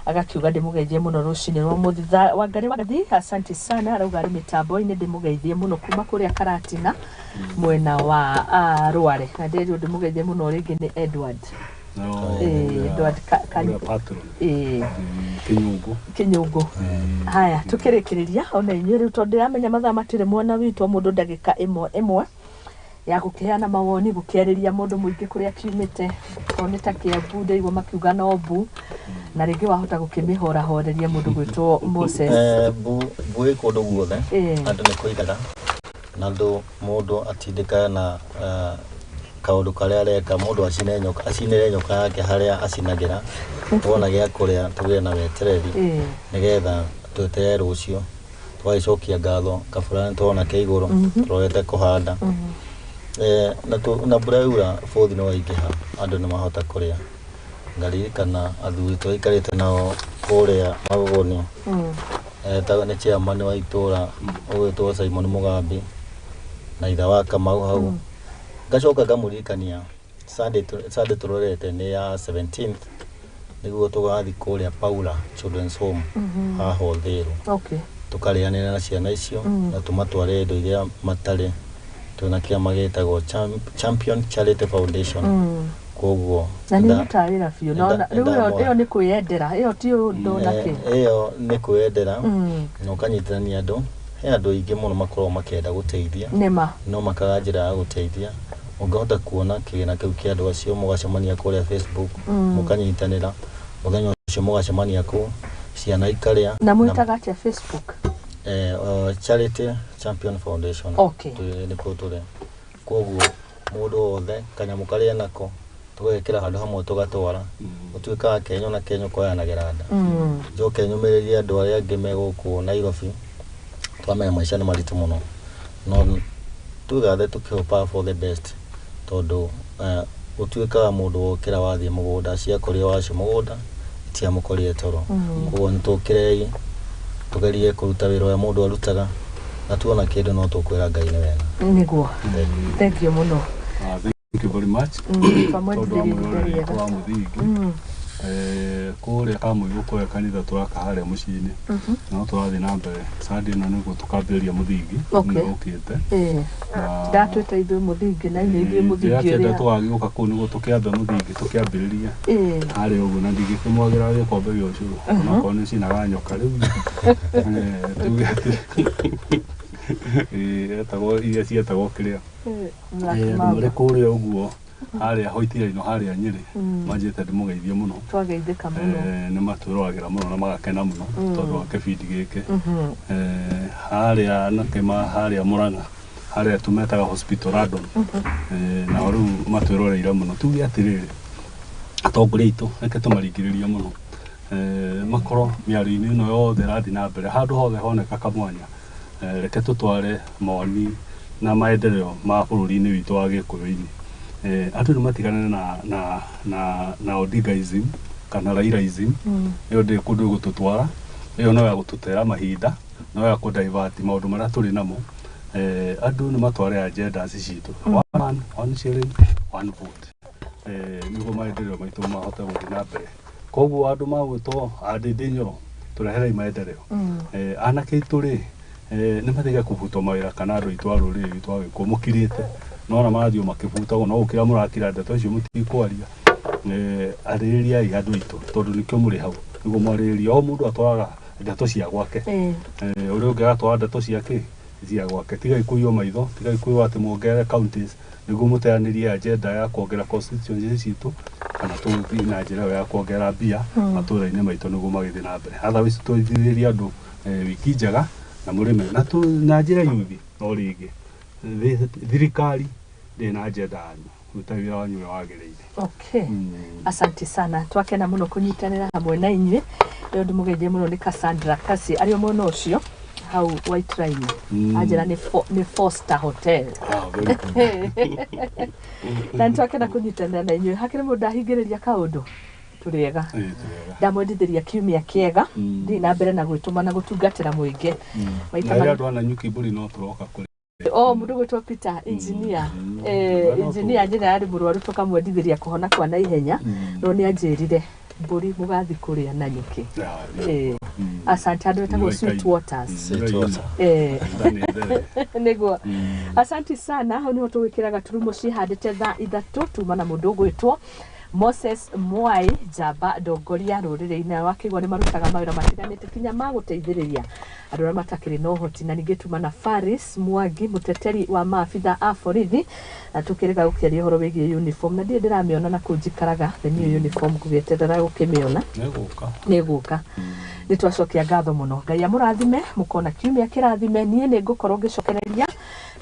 Speaker 1: agakiuga ndimugeithie muno rucine rwa muthi Wangari wa Githii asante sana arauga ari mitambo-ini ndimugeithie muno kuma kuria Karatina mwena wa Rware na ndimugeithie muno ringi ni Edward Edward
Speaker 3: patron
Speaker 1: Kinyungu haya tukirikiriria ona inyuĩ riu tondu ndiramenya mathaa matire mwana witũ mundu ndagika imwe ya gukiana mawoni gukiariria mundu muingi kuria kiumite one ta Kiambu ndeigua makiuga no bu na ringi wahota gukimihora horeria mundu gwitwo Moses
Speaker 2: bu ikundu guothe andu ni kuigaga na ndu mundu atindika na kaundu karia areka mundu acinire nyoka yake haria acinagira wona gia kuria tuge na wetereri nigetha twetere rucio twaicokia ngatho kabura twona ke iguru turorete kuhanda na mbura yura bothi no waingiha andu ni mahota kuria ngaririkana athuri twaikarite nao kuria magogoni tawe ni chairman wa itura ugwitwo Simon Mugambi na itha wa Kamau hau ngacoka ngamuririkania Sunday turorete ni ya 17th niguo tugathi kuria Paula Children's Home haho thiru tukarianira na ciana icio na tumatware indo iria matari tuna kiama gitagwo Champion Charity Foundation koguo
Speaker 1: na ni mutarira biu na iyo ni kwiyendera iyo ti undu nake
Speaker 2: iyo ni kwiyendera no kanyitithania andu he andu ingi muno makorwo makenda guteithia no makaga njira ya guteithia ungehota kuona kigina kiu kia andu acio mugacemania kuria Facebook mukanyitanira muthenya ucio mugacemania ku ciana ikaria
Speaker 1: na mwitaga atia Facebook
Speaker 2: Charity Champion Foundation ni kutule koguo mundu othe kanyamu karia nako tugekira handu hamwe tugatwara utuika Kenya na Kenya koyanagira nda njoke nyumiriria andu aria angi meguku Nairobi twamenya maisha ni maritu muno no tugathe tukihopa for the best tondu utuika mundu wokira wathie mugunda cia kuria wacio mugunda tia mukorie toro kuo ntukirei tugerie kuruta wira wa mundu arutaga na tuona kindu no tukwira Ngai ni wega
Speaker 1: niguo thank you muno
Speaker 3: thank you very much
Speaker 1: pamoja na
Speaker 3: kuria kamuigo kwa kanitha turaka haria muciini no turathi na mbere Sunday na niguo tukambiria muthingi ukite
Speaker 1: ndatwita ithuĩ muthingi na ithuĩ muthingi
Speaker 3: ũrĩa twagiũka kũu niguo tukiamba muthingi tukiambĩrĩria harĩa ũguo na ndigĩkĩmwagĩra gĩkombe gĩa ũcũrũ onakorwo nĩ cinaga nyoka rĩu tuge atĩ etagwo iria cietagwo kĩrĩa marĩ kũrĩa ũguo harĩa hoitiraino harĩa Nyĩrĩ manjĩte ndĩmũgeithie mũno
Speaker 1: twageithĩka mũno
Speaker 3: nĩ matwĩroragĩra mũno na magakena mũno tondũ wa kĩbindi gĩkĩ harĩa nakĩma harĩa Mũrang'a harĩa tumetaga Hospital Random na rĩu matwĩroreire mũno tuge atĩrĩrĩ atongoria aitũ reke tũmaringĩrĩrie mũno makorwo mĩario-inĩ ĩno yothe ĩrathiĩ na mbere handũ hothe honeka kamwanya reke tũtware mawoni na maendeleo ma bũrũri-inĩ witũ wa Gĩkũyũ-inĩ andũ nĩ matigane na Odingaism kana Railaism ĩyo ndĩ kũndũ gũtũtwara ĩyo no ya gũtũtera mahinda no ya kũdivert maũndũ marĩa tũrĩ namo andũ nĩ matware agendas citũ one man one shilling one vote nĩguo maendeleo maitũ mahote gũthiĩ na mbere koguo andũ magwĩtwo andĩndĩ nyoro tũreherei maendeleo anake aitũ rĩ nĩ matiga kũbutwo mawĩra kana andũ aitũ a rũrĩrĩ rwitũ a Gĩkũyũ mũkirĩte no marathiĩ makĩbutagwo no gũkĩra mũrakira ndeto icio mũtikwaria arĩrĩriai andũ aitũ tondũ nĩkĩo mũrĩ hau nĩguo mwarĩrĩria o mũndũ atwaraga ndeto cia gwake ũrĩa ũngĩ agatwara ndeto ciake cia gwake tiga ikuyo maitho tiga ikuyo atĩ muongerere counties nĩguo mũteanĩrie agenda ya kuongerera constituency citũ kana tũthiĩ na njĩra ya kuongerera mbia matũũra-inĩ maitũ nĩguo magĩthiĩ na mbere otherwise tũthithĩrie andũ wiki njega na mũrĩme na njĩra yuthi no rĩngĩ thirikari ndĩna agenda yanyu ruta wĩra wanyu ũrĩa wagĩrĩire.
Speaker 1: Asante sana twakena mũno kũnyitanĩra hamwe na inyuĩ rĩu ndĩmũgeithie mũno nĩ Cassandra Kasi arĩ o mwena ũcio hau White Line anjĩra nĩ Foster Hotel na twakena kũnyitanĩra na inyuĩ hakĩrĩ mũndũ ndahingĩrĩria kaũndũ tũrĩega ndamwendithĩria kiumia kĩega thiĩ na mbere na gwĩtũma na gũtungatĩra mũingĩ
Speaker 3: maita marĩa andũ ana nyuki mbũri no tũroka kũrĩ
Speaker 1: mũndũ gwĩtwo Peter engineer njĩra yarĩ mũrwaru tũkamwendithĩria kũhona kwa naihenya no nĩ anjĩrire mbũri mũgathi kũrĩa na nyuki asante andũ etagwo Sweet Waters nĩguo asante sana hau nĩho tũgwĩkĩra gaturumo cihandĩte thaa ithatũ tuma na mũndũ ũgwĩtwo Moses Mwai Jamba ndongoria rũrĩrĩ-inĩ wakĩigua nĩ marutaga mawĩra matiganĩte kinya magũteithĩrĩria andũ arĩa matakĩrĩ na ũhoti na ningĩ tuma na Faris Mwangi mũteteri wa maabitha a borithi na tũkĩrĩga gũkĩaria ũhoro wĩgiĩ uniform na ndiĩ ndĩramĩona na kũnjikaraga the new uniform gũgĩeterera gũkĩmĩona nĩ gũka nĩ twacokia ngatho mũno Ngai amũrathime mũkona kiumia kĩrathime niĩ nĩ ngũkorwo ngĩcokereria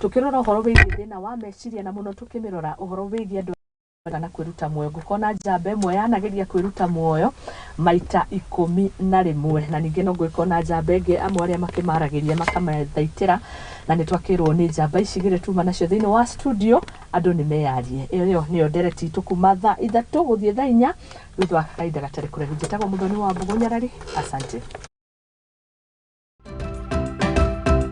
Speaker 1: tũkĩrora ũhoro wĩgiĩ thĩna wa meciria na mũno tũkĩmĩrora ũhoro wĩgiĩ andũ na kwĩruta muoyo ngũkona njamba ĩmwe yanageria kwĩruta muoyo maita 11 na ningĩ no ngũkona njamba ĩngĩ amwe arĩa makĩmaragĩria makamathaitĩra na nĩ twakĩrwo nĩ njamba icigĩre tuma nacio thĩinĩ wa studio andũ nĩ meyarie ĩyo nĩyo ndereti tukuma thaa ithatũ gũthiĩ thaa 4 thutha wa kahinda gatarĩ kũraihu njĩtagwo Mũthoni wa Mbũgũ Nyarari asante.